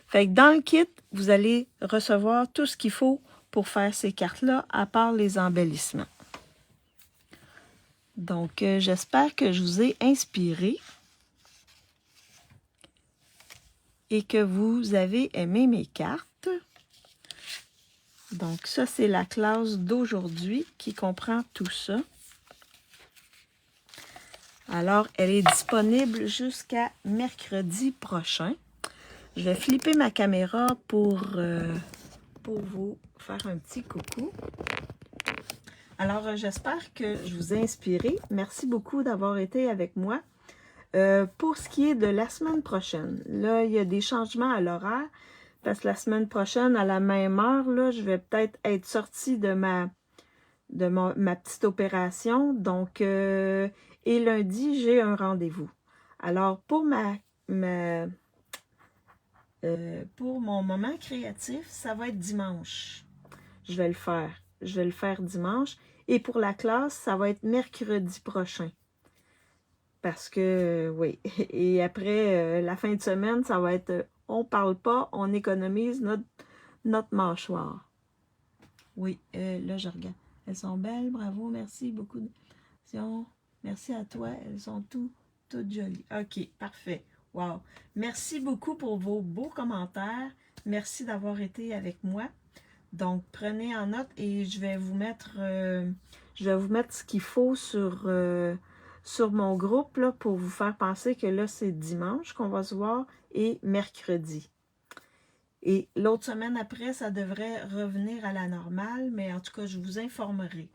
Fait que dans le kit, vous allez recevoir tout ce qu'il faut pour faire ces cartes-là, à part les embellissements. Donc, j'espère que je vous ai inspiré et que vous avez aimé mes cartes. Donc, ça, c'est la classe d'aujourd'hui qui comprend tout ça. Alors, elle est disponible jusqu'à mercredi prochain. Je vais flipper ma caméra pour vous faire un petit coucou. Alors, j'espère que je vous ai inspiré. Merci beaucoup d'avoir été avec moi. Pour ce qui est de la semaine prochaine, là, il y a des changements à l'horaire. Parce que la semaine prochaine, à la même heure, là, je vais peut-être être sortie de ma petite opération. Donc, et lundi, j'ai un rendez-vous. Alors, pour pour mon moment créatif, ça va être dimanche. Je vais le faire. Je vais le faire dimanche. Et pour la classe, ça va être mercredi prochain. Parce que, oui. Et après, la fin de semaine, ça va être... on parle pas, on économise notre mâchoire. Oui, là, je regarde. Elles sont belles, bravo, merci beaucoup. Merci à toi, elles sont toutes jolies. OK, parfait. Wow. Merci beaucoup pour vos beaux commentaires. Merci d'avoir été avec moi. Donc, prenez en note et je vais vous mettre ce qu'il faut sur mon groupe là, pour vous faire penser que là, c'est dimanche qu'on va se voir et mercredi. Et l'autre semaine après, ça devrait revenir à la normale, mais en tout cas, je vous informerai.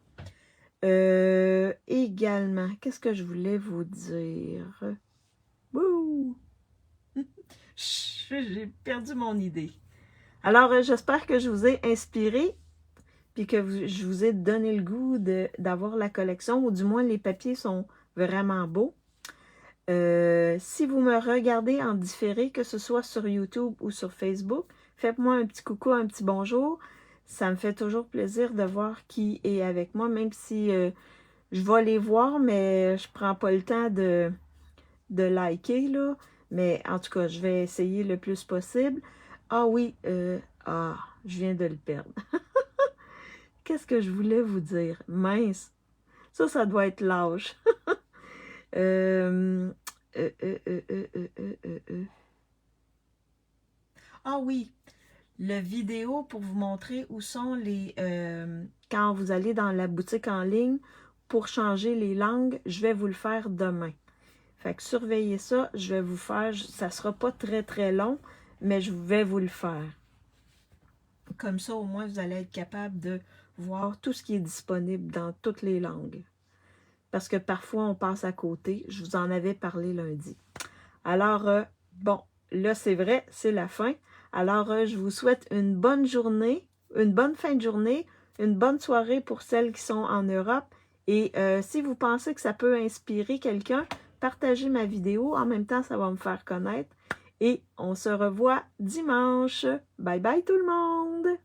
Également, qu'est-ce que je voulais vous dire? Wouh! J'ai perdu mon idée. Alors, j'espère que je vous ai inspiré, puis que je vous ai donné le goût d'avoir la collection, ou du moins les papiers sont vraiment beaux. Si vous me regardez en différé, que ce soit sur YouTube ou sur Facebook, faites-moi un petit coucou, un petit bonjour. Ça me fait toujours plaisir de voir qui est avec moi, même si je vais les voir, mais je prends pas le temps de liker, là. Mais en tout cas, je vais essayer le plus possible. Ah oui, je viens de le perdre. Qu'est-ce que je voulais vous dire? Mince, ça doit être l'âge. Ah oui, la vidéo pour vous montrer où sont les... quand vous allez dans la boutique en ligne pour changer les langues, je vais vous le faire demain. Fait que surveillez ça, je vais vous faire... Ça sera pas très très long, mais je vais vous le faire. Comme ça, au moins, vous allez être capable de voir tout ce qui est disponible dans toutes les langues. Parce que parfois, on passe à côté. Je vous en avais parlé lundi. Alors, bon, là, c'est vrai, c'est la fin. Alors, je vous souhaite une bonne journée, une bonne fin de journée, une bonne soirée pour celles qui sont en Europe. Et si vous pensez que ça peut inspirer quelqu'un, partagez ma vidéo. En même temps, ça va me faire connaître. Et on se revoit dimanche. Bye bye tout le monde!